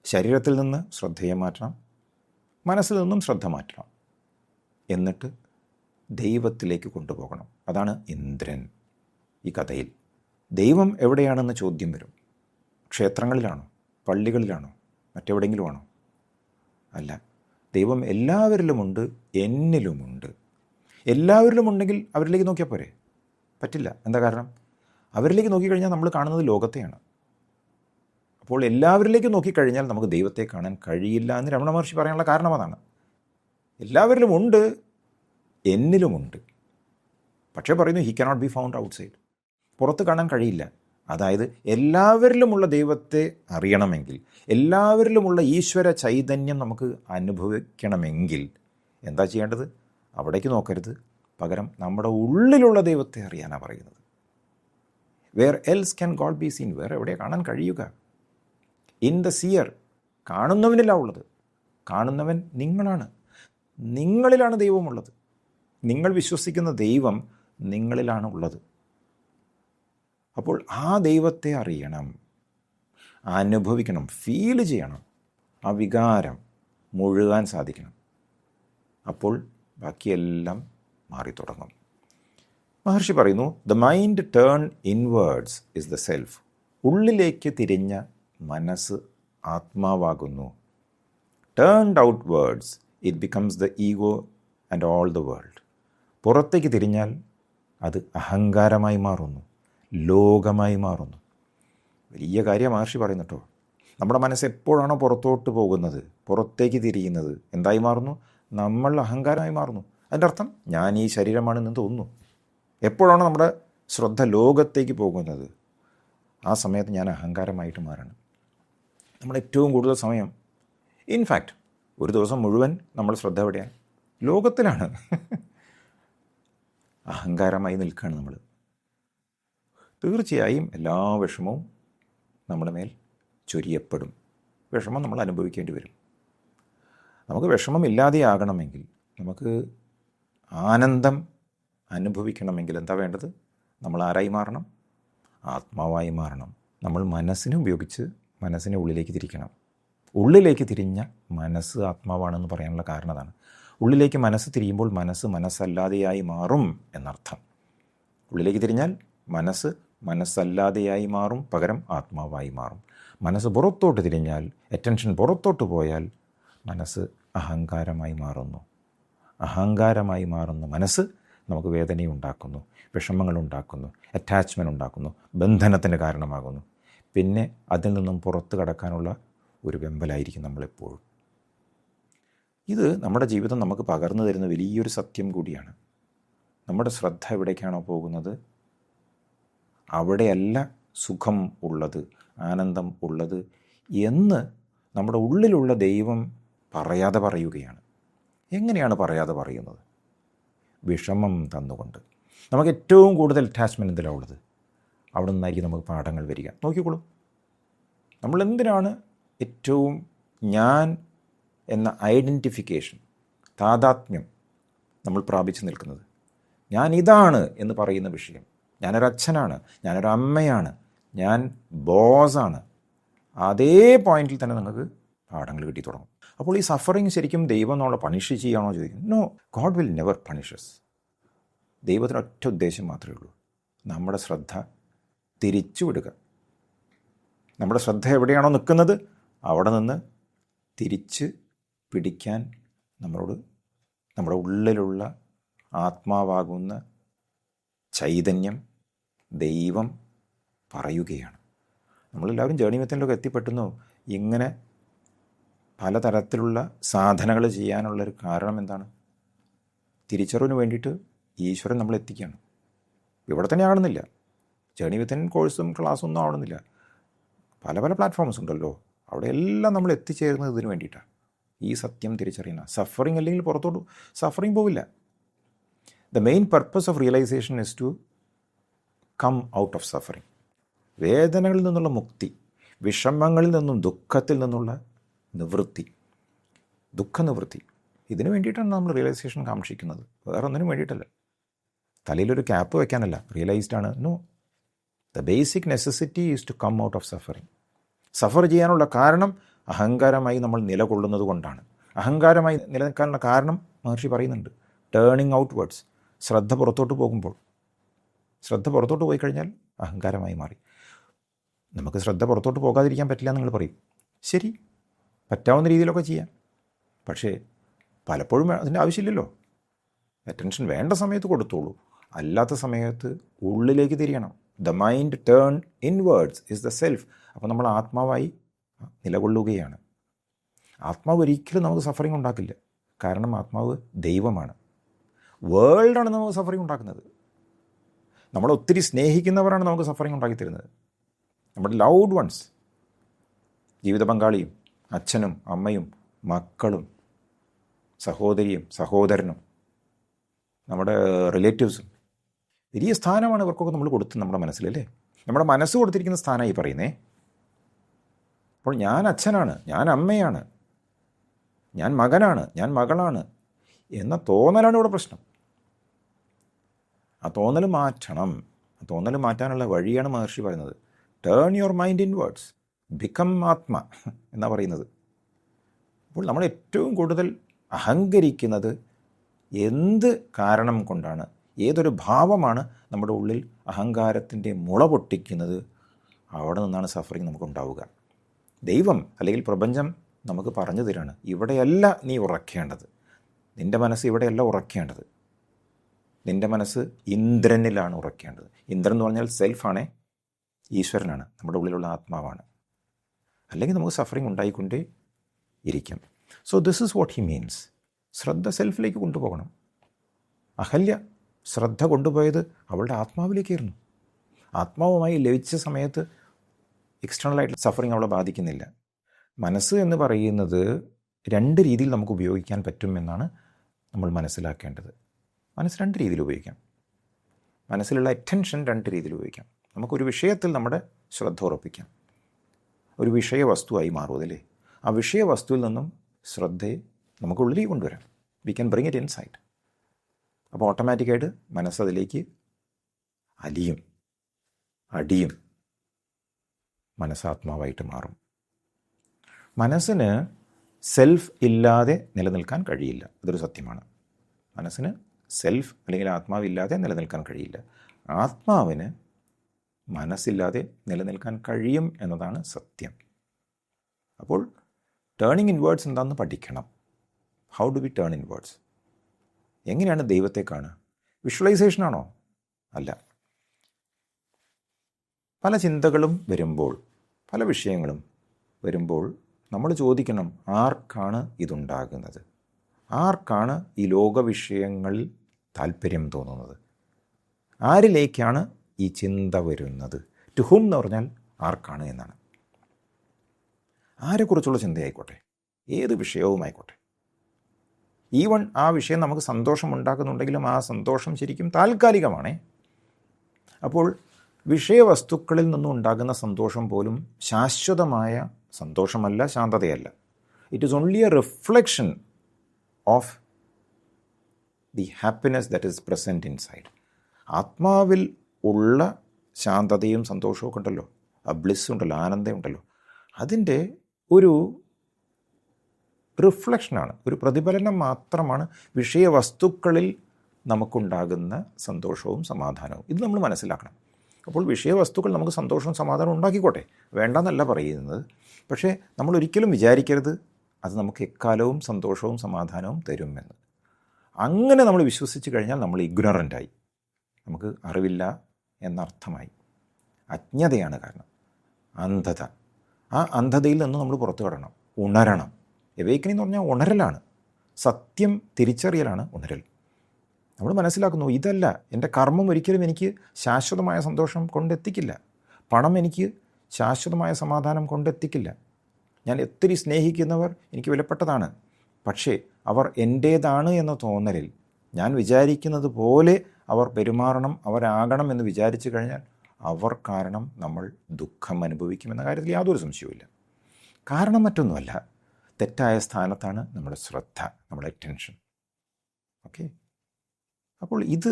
ശരീരത്തിൽ നിന്ന് ശ്രദ്ധയെ മാറ്റണം, മനസ്സിൽ നിന്നും ശ്രദ്ധ മാറ്റണം, എന്നിട്ട് ദൈവത്തിലേക്ക് കൊണ്ടുപോകണം. അതാണ് ഇന്ദ്രൻ. ഈ കഥയിൽ ദൈവം എവിടെയാണെന്ന് ചോദ്യം വരും. ക്ഷേത്രങ്ങളിലാണോ? പള്ളികളിലാണോ? മറ്റെവിടെയെങ്കിലും ആണോ? അല്ല, ദൈവം എല്ലാവരിലുമുണ്ട്, എന്നിലുമുണ്ട്. എല്ലാവരിലും ഉണ്ടെങ്കിൽ അവരിലേക്ക് നോക്കിയാൽ പോരെ? പറ്റില്ല. എന്താ കാരണം? അവരിലേക്ക് നോക്കിക്കഴിഞ്ഞാൽ നമ്മൾ കാണുന്നത് ലോകത്തെയാണ്. അപ്പോൾ എല്ലാവരിലേക്ക് നോക്കിക്കഴിഞ്ഞാൽ നമുക്ക് ദൈവത്തെ കാണാൻ കഴിയില്ല എന്ന് രമണ മഹർഷി പറയാനുള്ള കാരണം അതാണ്. എല്ലാവരിലും ഉണ്ട്, എന്നിലുമുണ്ട്. പക്ഷേ പറയുന്നു he cannot be found outside. പുറത്ത് കാണാൻ കഴിയില്ല. അതായത് എല്ലാവരിലുമുള്ള ദൈവത്തെ അറിയണമെങ്കിൽ, എല്ലാവരിലുമുള്ള ഈശ്വര ചൈതന്യം നമുക്ക് അനുഭവിക്കണമെങ്കിൽ എന്താ ചെയ്യേണ്ടത്? അവിടേക്ക് നോക്കരുത്, പകരം നമ്മുടെ ഉള്ളിലുള്ള ദൈവത്തെ അറിയാനാണ് പറയുന്നത്. Where else can God be seen? വേറെ എവിടെ കാണാൻ കഴിയുക? In the സിയർ. കാണുന്നവനിലാണ് ഉള്ളത്. കാണുന്നവൻ നിങ്ങളാണ്. നിങ്ങളിലാണ് ദൈവമുള്ളത്. നിങ്ങൾ വിശ്വസിക്കുന്ന ദൈവം നിങ്ങളിലാണ് ഉള്ളത്. അപ്പോൾ ആ ദൈവത്തെ അറിയണം, അനുഭവിക്കണം, ഫീൽ ചെയ്യണം, ആ വികാരം മുഴുകാൻ സാധിക്കണം. അപ്പോൾ ബാക്കിയെല്ലാം മാറി തുടങ്ങും. മഹർഷി പറയുന്നു, the mind turn inwards is the self. ഉള്ളിലേക്ക് തിരിഞ്ഞ മനസ്സ് ആത്മാവാകുന്നു. Turned outwards it becomes the ego and all the world. പുറത്തേക്ക് തിരിഞ്ഞാൽ അത് അഹങ്കാരമായി മാറുന്നു, ലോകമായി മാറുന്നു. വലിയ കാര്യം മഹർഷി പറയുന്നു കേട്ടോ. നമ്മുടെ മനസ്സ് എപ്പോഴാണോ പുറത്തോട്ട് പോകുന്നത്, പുറത്തേക്ക് തിരിയുന്നത്, എന്തായി മാറുന്നു? നമ്മൾ അഹങ്കാരമായി മാറുന്നു. അതിൻ്റെ അർത്ഥം ഞാൻ ഈ ശരീരമാണെന്ന് തോന്നുന്നു. എപ്പോഴാണോ നമ്മുടെ ശ്രദ്ധ ലോകത്തേക്ക് പോകുന്നത്, ആ സമയത്ത് ഞാൻ അഹങ്കാരമായിട്ട് മാറണം. നമ്മൾ ഏറ്റവും കൂടുതൽ സമയം, ഇൻഫാക്റ്റ് ഒരു ദിവസം മുഴുവൻ നമ്മൾ ശ്രദ്ധ എവിടെയാണ്? ലോകത്തിലാണ്. അഹങ്കാരമായി നിൽക്കുകയാണ് നമ്മൾ. തീർച്ചയായും എല്ലാ വിഷമവും നമ്മുടെ മേൽ ചൊരിയപ്പെടും. വിഷമം നമ്മൾ അനുഭവിക്കേണ്ടി വരും. നമുക്ക് വിഷമമില്ലാതെയാകണമെങ്കിൽ, നമുക്ക് ആനന്ദം അനുഭവിക്കണമെങ്കിൽ എന്താ വേണ്ടത്? നമ്മൾ ആരായി മാറണം? ആത്മാവായി മാറണം. നമ്മൾ മനസ്സിനെ ഉപയോഗിച്ച് മനസ്സിനെ ഉള്ളിലേക്ക് തിരിക്കണം. ഉള്ളിലേക്ക് തിരിഞ്ഞ മനസ്സ് ആത്മാവാണെന്ന് പറയാനുള്ള കാരണം അതാണ്. ഉള്ളിലേക്ക് മനസ്സ് തിരിയുമ്പോൾ മനസ്സ് മനസ്സല്ലാതെയായി മാറും എന്നർത്ഥം. ഉള്ളിലേക്ക് തിരിഞ്ഞാൽ മനസ്സ് മനസ്സല്ലാതെയായി മാറും, പകരം ആത്മാവായി മാറും. മനസ്സ് പുറത്തോട്ട് തിരിഞ്ഞാൽ, അറ്റൻഷൻ പുറത്തോട്ട് പോയാൽ മനസ്സ് അഹങ്കാരമായി മാറുന്നു. അഹങ്കാരമായി മാറുന്ന മനസ്സ് നമുക്ക് വേദനയുണ്ടാക്കുന്നു, വിഷമങ്ങളുണ്ടാക്കുന്നു, അറ്റാച്ച്മെൻ്റ് ഉണ്ടാക്കുന്നു, ബന്ധനത്തിന് കാരണമാകുന്നു. പിന്നെ അതിൽ നിന്നും പുറത്ത് കടക്കാനുള്ള ഒരു വെമ്പലായിരിക്കും നമ്മളെപ്പോഴും. ഇത് നമ്മുടെ ജീവിതം നമുക്ക് പകർന്നു തരുന്ന വലിയൊരു സത്യം കൂടിയാണ്. നമ്മുടെ ശ്രദ്ധ എവിടേക്കാണോ പോകുന്നത്, അവിടെയല്ല സുഖം ഉള്ളത്, ആനന്ദം ഉള്ളത് എന്ന് നമ്മുടെ ഉള്ളിലുള്ള ദൈവം പറയാതെ പറയുകയാണ്. എങ്ങനെയാണ് പറയാതെ പറയുന്നത്? വിഷമം തന്നുകൊണ്ട്. നമുക്ക് ഏറ്റവും കൂടുതൽ അറ്റാച്ച്മെൻറ്റ് എന്തിലാണ് ഉള്ളത്? അവിടെ നിന്നായിരിക്കും നമുക്ക് പാഠങ്ങൾ വരിക. നോക്കിക്കോളൂ, നമ്മൾ എന്തിനാണ് ഏറ്റവും ഞാൻ എന്ന ഐഡൻറ്റിഫിക്കേഷൻ, താദാത്മ്യം നമ്മൾ പ്രാപിച്ചു നിൽക്കുന്നത്? ഞാൻ ഇതാണ് എന്ന് പറയുന്ന വിഷയം, ഞാനൊരച്ഛനാണ്, ഞാനൊരു അമ്മയാണ്, ഞാൻ ബോസാണ്, അതേ പോയിന്റിൽ തന്നെ നിങ്ങൾക്ക് പാഠങ്ങൾ കിട്ടി തുടങ്ങും. അപ്പോൾ ഈ സഫറിങ് ശരിക്കും ദൈവം നമ്മളെ പണിഷ് ചെയ്യുകയാണോ ചോദിക്കും? No, God will never punishes. ദൈവത്തിന് ഒറ്റ ഉദ്ദേശം മാത്രമേ ഉള്ളൂ, നമ്മുടെ ശ്രദ്ധ തിരിച്ചു വിടുക. നമ്മുടെ ശ്രദ്ധ എവിടെയാണോ നിൽക്കുന്നത് അവിടെ നിന്ന് തിരിച്ച് പിടിക്കാൻ നമ്മളോട് നമ്മുടെ ഉള്ളിലുള്ള ആത്മാവാകുന്ന ചൈതന്യം, ദൈവം പറയുകയാണ്. നമ്മളെല്ലാവരും ജേണി മെത്തേഡിലൊക്കെ എത്തിപ്പെട്ടുന്നു. ഇങ്ങനെ പലതരത്തിലുള്ള സാധനകൾ ചെയ്യാനുള്ളൊരു കാരണം എന്താണ്? തിരിച്ചറിവിന് വേണ്ടിയിട്ട് ഈശ്വരൻ നമ്മളെ എത്തിക്കുകയാണ്. ഇവിടെ തന്നെ ആവണമെന്നില്ല, ജേണി വിത്തിൻ കോഴ്സും ക്ലാസ്സും ഒന്നും ആവണമെന്നില്ല. പല പല പ്ലാറ്റ്ഫോംസ് ഉണ്ടല്ലോ, അവിടെയെല്ലാം നമ്മൾ എത്തിച്ചേരുന്നത് ഇതിന് വേണ്ടിയിട്ടാണ്. ഈ സത്യം തിരിച്ചറിയുന്ന സഫറിങ് അല്ലെങ്കിൽ പുറത്തോട്ട് സഫറിങ് പോവില്ല. The main purpose of realisation is to come out of suffering. വേദനകളിൽ നിന്നുള്ള മുക്തി, വിഷമങ്ങളിൽ നിന്നും ദുഃഖത്തിൽ നിന്നുള്ള നിവൃത്തി, ദുഃഖനിവൃത്തി. ഇതിനു വേണ്ടിയിട്ടാണ് നമ്മൾ റിയലൈസേഷൻ കാക്ഷിക്കുന്നത്, വേറെ ഒന്നിനും വേണ്ടിയിട്ടല്ല. തലയിലൊരു ക്യാപ്പ് വയ്ക്കാനല്ല റിയലൈസ്ഡ് ആണ്. No, the basic necessity is to come out of suffering. Suffer ചെയ്യാനുള്ള കാരണം അഹങ്കാരമായി നമ്മൾ നിലകൊള്ളുന്നത് കൊണ്ടാണ്. അഹങ്കാരമായി നിലനിൽക്കാനുള്ള കാരണം മഹർഷി പറയുന്നുണ്ട്, ടേണിങ് ഔട്ട് വേർഡ്സ്. ശ്രദ്ധ പുറത്തോട്ട് പോകുമ്പോൾ, ശ്രദ്ധ പുറത്തോട്ട് പോയി കഴിഞ്ഞാൽ അഹങ്കാരമായി മാറി. നമുക്ക് ശ്രദ്ധ പുറത്തോട്ട് പോകാതിരിക്കാൻ പറ്റില്ല എന്ന് നിങ്ങൾ പറയും. ശരി, പറ്റാവുന്ന രീതിയിലൊക്കെ ചെയ്യാം. പക്ഷേ പലപ്പോഴും അതിൻ്റെ ആവശ്യമില്ലല്ലോ. അറ്റൻഷൻ വേണ്ട സമയത്ത് കൊടുത്തോളൂ, അല്ലാത്ത സമയത്ത് ഉള്ളിലേക്ക് തിരിയണം. The mind turn inwards is the self. അപ്പോൾ നമ്മൾ ആത്മാവായി നിലകൊള്ളുകയാണ്. ആത്മാവ് ഒരിക്കലും നമുക്ക് സഫറിങ് ഉണ്ടാക്കില്ല. കാരണം ആത്മാവ് ദൈവമാണ്. വേൾഡാണ് നമുക്ക് സഫറിങ് ഉണ്ടാക്കുന്നത്. നമ്മളെ ഒത്തിരി സ്നേഹിക്കുന്നവരാണ് നമുക്ക് സഫറിങ് ഉണ്ടാക്കി തരുന്നത്. നമ്മുടെ ലൗഡ് വൺസ്, ജീവിത പങ്കാളിയും അച്ഛനും അമ്മയും മക്കളും സഹോദരിയും സഹോദരനും നമ്മുടെ റിലേറ്റീവ്സും. വലിയ സ്ഥാനമാണ് ഇവർക്കൊക്കെ നമ്മൾ കൊടുത്ത് നമ്മുടെ മനസ്സിലല്ലേ. നമ്മുടെ മനസ്സ് കൊടുത്തിരിക്കുന്ന സ്ഥാനമായി പറയുന്നേ. അപ്പോൾ ഞാൻ അച്ഛനാണ്, ഞാൻ അമ്മയാണ്, ഞാൻ മകനാണ്, ഞാൻ മകളാണ് എന്ന തോന്നലാണ് ഇവിടെ പ്രശ്നം. ആ തോന്നൽ മാറ്റണം. ആ തോന്നൽ മാറ്റാനുള്ള വഴിയാണ് മഹർഷി പറയുന്നത്. Turn your mind inwards, become ആത്മ എന്നാണ് പറയുന്നത്. അപ്പോൾ നമ്മൾ ഏറ്റവും കൂടുതൽ അഹങ്കരിക്കുന്നത് എന്ത് കാരണം കൊണ്ടാണ്, ഏതൊരു ഭാവമാണ് നമ്മുടെ ഉള്ളിൽ അഹങ്കാരത്തിൻ്റെ മുള പൊട്ടിക്കുന്നത്, അവിടെ നിന്നാണ് സഫറിങ് നമുക്കുണ്ടാവുക. ദൈവം അല്ലെങ്കിൽ പ്രപഞ്ചം നമുക്ക് പറഞ്ഞു തരാണ്, ഇവിടെയല്ല നീ ഉറക്കേണ്ടത്. നിൻ്റെ മനസ്സ് ഇവിടെയല്ല ഉറക്കേണ്ടത്. നിൻ്റെ മനസ്സ് ഇന്ദ്രനിലാണ് ഉറക്കേണ്ടത്. ഇന്ദ്രൻ എന്ന് പറഞ്ഞാൽ സെൽഫാണേ, ഈശ്വരനാണ്, നമ്മുടെ ഉള്ളിലുള്ള ആത്മാവാണ്. അല്ലെങ്കിൽ നമുക്ക് സഫറിങ് ഉണ്ടായിക്കൊണ്ടേ ഇരിക്കും. So this is what he means. ശ്രദ്ധ സെൽഫിലേക്ക് കൊണ്ടുപോകണം. അഹല്യ ശ്രദ്ധ കൊണ്ടുപോയത് അവളുടെ ആത്മാവിലേക്കായിരുന്നു. ആത്മാവുമായി ലയിച്ച സമയത്ത് എക്സ്റ്റേണലായിട്ട് സഫറിങ് അവളെ ബാധിക്കുന്നില്ല. മനസ്സ് എന്ന് പറയുന്നത് രണ്ട് രീതിയിൽ നമുക്ക് ഉപയോഗിക്കാൻ പറ്റും എന്നാണ് നമ്മൾ മനസ്സിലാക്കേണ്ടത്. മനസ്സ് രണ്ട് രീതിയിൽ ഉപയോഗിക്കാം. മനസ്സിലുള്ള അറ്റൻഷൻ രണ്ട് രീതിയിൽ ഉപയോഗിക്കാം. നമുക്കൊരു വിഷയത്തിൽ നമ്മുടെ ശ്രദ്ധ ഉറപ്പിക്കാം. ഒരു വിഷയവസ്തുവായി മാറുമതല്ലേ. ആ വിഷയവസ്തുവിൽ നിന്നും ശ്രദ്ധയെ നമുക്കുള്ളിലേക്ക് കൊണ്ടുവരാം. We can bring it inside. അപ്പോൾ ഓട്ടോമാറ്റിക്കായിട്ട് മനസ്സതിലേക്ക് അടിയും, മനസ്സാത്മാവായിട്ട് മാറും. മനസ്സിന് സെൽഫ് ഇല്ലാതെ നിലനിൽക്കാൻ കഴിയില്ല. അതൊരു സത്യമാണ്. മനസ്സിന് സെൽഫ് അല്ലെങ്കിൽ ആത്മാവില്ലാതെ നിലനിൽക്കാൻ കഴിയില്ല. ആത്മാവിന് മനസ്സില്ലാതെ നിലനിൽക്കാൻ കഴിയും എന്നതാണ് സത്യം. അപ്പോൾ ടേണിങ് ഇൻവേർഡ്സ് എന്താണെന്ന് പഠിക്കണം. How do we turn inwards? എങ്ങനെയാണ് ദൈവത്തെ കാണുക? വിഷ്വലൈസേഷനാണോ? അല്ല. പല ചിന്തകളും വരുമ്പോൾ, പല വിഷയങ്ങളും വരുമ്പോൾ നമ്മൾ ചോദിക്കണം, ആർക്കാണ് ഇതുണ്ടാകുന്നത്? ആർക്കാണ് ഈ ലോക വിഷയങ്ങളിൽ താല്പര്യം തോന്നുന്നത്? ആരിലേക്കാണ് ഈ ചിന്ത വരുന്നത്? ടു ഹും എന്ന് പറഞ്ഞാൽ ആർക്കാണ് എന്നാണ്. ആരെക്കുറിച്ചുള്ള ചിന്തയായിക്കോട്ടെ, ഏത് വിഷയവുമായിക്കോട്ടെ. ഈവൺ ആ വിഷയം നമുക്ക് സന്തോഷം ഉണ്ടാക്കുന്നുണ്ടെങ്കിലും ആ സന്തോഷം ശരിക്കും താൽക്കാലികമാണേ. അപ്പോൾ വിഷയവസ്തുക്കളിൽ നിന്നും ഉണ്ടാകുന്ന സന്തോഷം പോലും ശാശ്വതമായ സന്തോഷമല്ല, ശാന്തതയല്ല. It is only a reflection of the happiness that is present inside. ആത്മാവിൽ ഉള്ള ശാന്തതയും സന്തോഷവും ഒക്കെ ഉണ്ടല്ലോ, ആ ബ്ലിസ് ഉണ്ടല്ലോ, ആനന്ദം ഉണ്ടല്ലോ, അതിൻ്റെ ഒരു റിഫ്ലക്ഷനാണ്, ഒരു പ്രതിഫലനം മാത്രമാണ് വിഷയവസ്തുക്കളിൽ നമുക്കുണ്ടാകുന്ന സന്തോഷവും സമാധാനവും. ഇത് നമ്മൾ മനസ്സിലാക്കണം. അപ്പോൾ വിഷയവസ്തുക്കൾ നമുക്ക് സന്തോഷവും സമാധാനവും ഉണ്ടാക്കിക്കോട്ടെ, വേണ്ടെന്നല്ല പറയുന്നത്. പക്ഷേ നമ്മൾ ഒരിക്കലും വിചാരിക്കരുത് അത് നമുക്ക് എക്കാലവും സന്തോഷവും സമാധാനവും തരുമെന്ന്. അങ്ങനെ നമ്മൾ വിശ്വസിച്ച് കഴിഞ്ഞാൽ നമ്മൾ ഇഗ്നോറൻ്റായി, നമുക്ക് അറിവില്ല എന്നർത്ഥമായി. അജ്ഞതയാണ് കാരണം, അന്ധത. ആ അന്ധതയിൽ നിന്ന് നമ്മൾ പുറത്തു കടണം, ഉണരണം. എവേക്കനിങ് എന്ന് പറഞ്ഞാൽ ഉണരലാണ്, സത്യം തിരിച്ചറിയലാണ് ഉണരൽ. നമ്മൾ മനസ്സിലാക്കുന്നു, ഇതല്ല എൻ്റെ കർമ്മം ഒരിക്കലും എനിക്ക് ശാശ്വതമായ സന്തോഷം കൊണ്ടെത്തിക്കില്ല, പണം എനിക്ക് ശാശ്വതമായ സമാധാനം കൊണ്ടെത്തിക്കില്ല. ഞാൻ ഒത്തിരി സ്നേഹിക്കുന്നവർ എനിക്ക് വിലപ്പെട്ടതാണ്. പക്ഷേ അവർ എൻ്റേതാണ് എന്ന തോന്നലിൽ ഞാൻ വിചാരിക്കുന്നത് പോലെ അവർ പെരുമാറണം, അവരാകണം എന്ന് വിചാരിച്ചു കഴിഞ്ഞാൽ അവർ കാരണം നമ്മൾ ദുഃഖം അനുഭവിക്കുമെന്ന കാര്യത്തിൽ യാതൊരു സംശയവുമില്ല. കാരണം മറ്റൊന്നുമല്ല, തെറ്റായ സ്ഥാനത്താണ് നമ്മുടെ ശ്രദ്ധ, നമ്മുടെ അറ്റൻഷൻ. ഓക്കെ, അപ്പോൾ ഇത്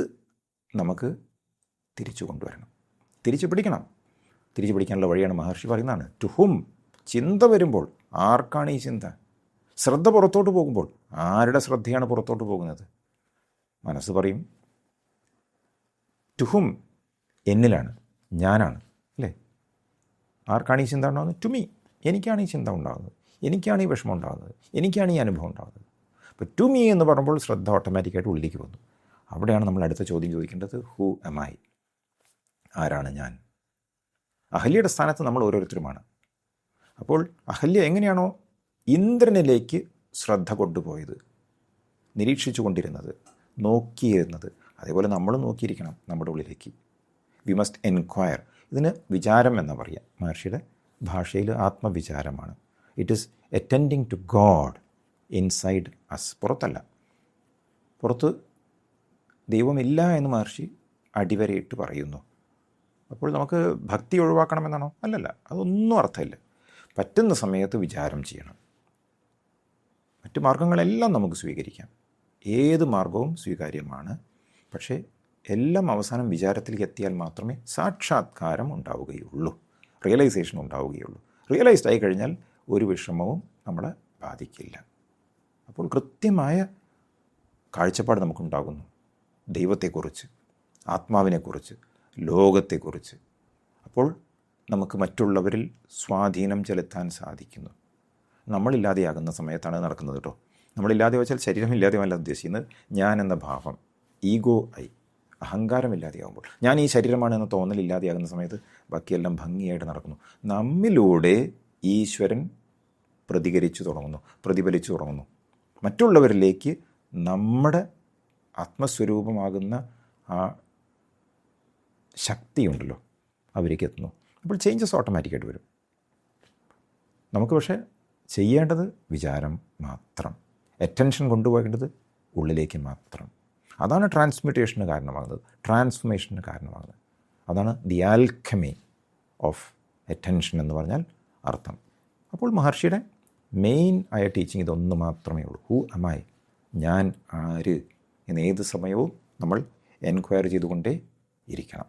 നമുക്ക് തിരിച്ചു കൊണ്ടുവരണം, തിരിച്ചു പിടിക്കണം. തിരിച്ചു പിടിക്കാനുള്ള വഴിയാണ് മഹർഷി പറയുന്നതാണ് ടു ഹും. ചിന്ത വരുമ്പോൾ ആർക്കാണ് ഈ ചിന്ത? ശ്രദ്ധ പുറത്തോട്ട് പോകുമ്പോൾ ആരുടെ ശ്രദ്ധയാണ് പുറത്തോട്ട് പോകുന്നത്? മനസ്സ് പറയും ടു ഹും, എന്നിലാണ്, ഞാനാണ്, അല്ലേ? ആർക്കാണ് ഈ ചിന്ത ഉണ്ടാകുന്നത്? ടു മീ, എനിക്കാണ് ഈ ചിന്ത ഉണ്ടാകുന്നത്, എനിക്കാണ് ഈ വിഷമം ഉണ്ടാകുന്നത്, എനിക്കാണ് ഈ അനുഭവം ഉണ്ടാകുന്നത്. അപ്പോൾ ടു മീ എന്ന് പറയുമ്പോൾ ശ്രദ്ധ ഓട്ടോമാറ്റിക്കായിട്ട് ഉള്ളിലേക്ക് വന്നു. അവിടെയാണ് നമ്മൾ അടുത്ത ചോദ്യം ചോദിക്കേണ്ടത്, ഹൂ എം ഐ? ആരാണ് ഞാൻ? അഹല്യയുടെ സ്ഥാനത്ത് നമ്മൾ ഓരോരുത്തരുമാണ്. അപ്പോൾ അഹല്യ എങ്ങനെയാണോ ഇന്ദ്രനിലേക്ക് ശ്രദ്ധ കൊണ്ടുപോയത്, നിരീക്ഷിച്ചു കൊണ്ടിരുന്നത്, നോക്കിയിരുന്നത്, അതേപോലെ നമ്മൾ നോക്കിയിരിക്കണം നമ്മുടെ ഉള്ളിലേക്ക്. We must enquire. ഇതിന് വിചാരം എന്ന് പറയാം. മഹർഷിയുടെ ഭാഷയിൽ ആത്മവിചാരമാണ്. It is attending to God inside us. പുറത്തല്ല. പുറത്ത് ദൈവമില്ല എന്ന് മഹർഷി അടിവരയിട്ട് പറയുന്നു. അപ്പോൾ നമുക്ക് ഭക്തി ഒഴിവാക്കണമെന്നാണോ? അല്ലല്ല, അതൊന്നും അർത്ഥമില്ല. പറ്റുന്ന സമയത്ത് വിചാരം ചെയ്യണം. മറ്റു മാർഗങ്ങളെല്ലാം നമുക്ക് സ്വീകരിക്കാം, ഏത് മാർഗവും സ്വീകാര്യമാണ്. പക്ഷേ എല്ലാം അവസാനം വിചാരത്തിലേക്ക് എത്തിയാൽ മാത്രമേ സാക്ഷാത്കാരം ഉണ്ടാവുകയുള്ളൂ, റിയലൈസേഷൻ ഉണ്ടാവുകയുള്ളൂ. റിയലൈസ്ഡ് ആയി കഴിഞ്ഞാൽ ഒരു വിഷമവും നമ്മളെ ബാധിക്കില്ല. അപ്പോൾ കൃത്യമായ കാഴ്ചപ്പാട് നമുക്കുണ്ടാകുന്നു ദൈവത്തെക്കുറിച്ച്, ആത്മാവിനെക്കുറിച്ച്, ലോകത്തെക്കുറിച്ച്. അപ്പോൾ നമുക്ക് മറ്റുള്ളവരിൽ സ്വാധീനം ചെലുത്താൻ സാധിക്കുന്നു. നമ്മളില്ലാതെയാകുന്ന സമയത്താണ് നടക്കുന്നത് കേട്ടോ. നമ്മളില്ലാതെ വെച്ചാൽ ശരീരമില്ലാതെയല്ല ഉദ്ദേശിക്കുന്നത്, ഞാൻ എന്ന ഭാവം, ഈഗോ ആയി, അഹങ്കാരമില്ലാതെയാകുമ്പോൾ, ഞാൻ ഈ ശരീരമാണ് എന്ന തോന്നലില്ലാതെയാകുന്ന സമയത്ത് ബാക്കിയെല്ലാം ഭംഗിയായിട്ട് നടക്കുന്നു. നമ്മിലൂടെ ഈശ്വരൻ പ്രതികരിച്ചു തുടങ്ങുന്നു, പ്രതിഫലിച്ചു തുടങ്ങുന്നു. മറ്റുള്ളവരിലേക്ക് നമ്മുടെ ആത്മസ്വരൂപമാകുന്ന ആ ശക്തിയുണ്ടല്ലോ, അവരേക്ക് എത്തുന്നു. അപ്പോൾ ചേഞ്ചസ് ഓട്ടോമാറ്റിക്കായിട്ട് വരും. നമുക്ക് പക്ഷേ ചെയ്യേണ്ടത് വിചാരം മാത്രം, അറ്റൻഷൻ കൊണ്ടുപോകേണ്ടത് ഉള്ളിലേക്ക് മാത്രം. അതാണ് ട്രാൻസ്മ്യൂട്ടേഷന് കാരണമാകുന്നത്, ട്രാൻസ്ഫോർമേഷന് കാരണമാകുന്നത്. അതാണ് ദി ആൽക്കമി ഓഫ് അറ്റൻഷൻ എന്ന് പറഞ്ഞാൽ അർത്ഥം. അപ്പോൾ മഹർഷിയുടെ മെയിൻ ആയ ടീച്ചിങ് ഇതൊന്നു മാത്രമേ ഉള്ളൂ. Who am I? ഞാൻ ആര് എന്ന് ഏത് സമയവും നമ്മൾ എൻക്വയറി ചെയ്തുകൊണ്ടേ ഇരിക്കണം.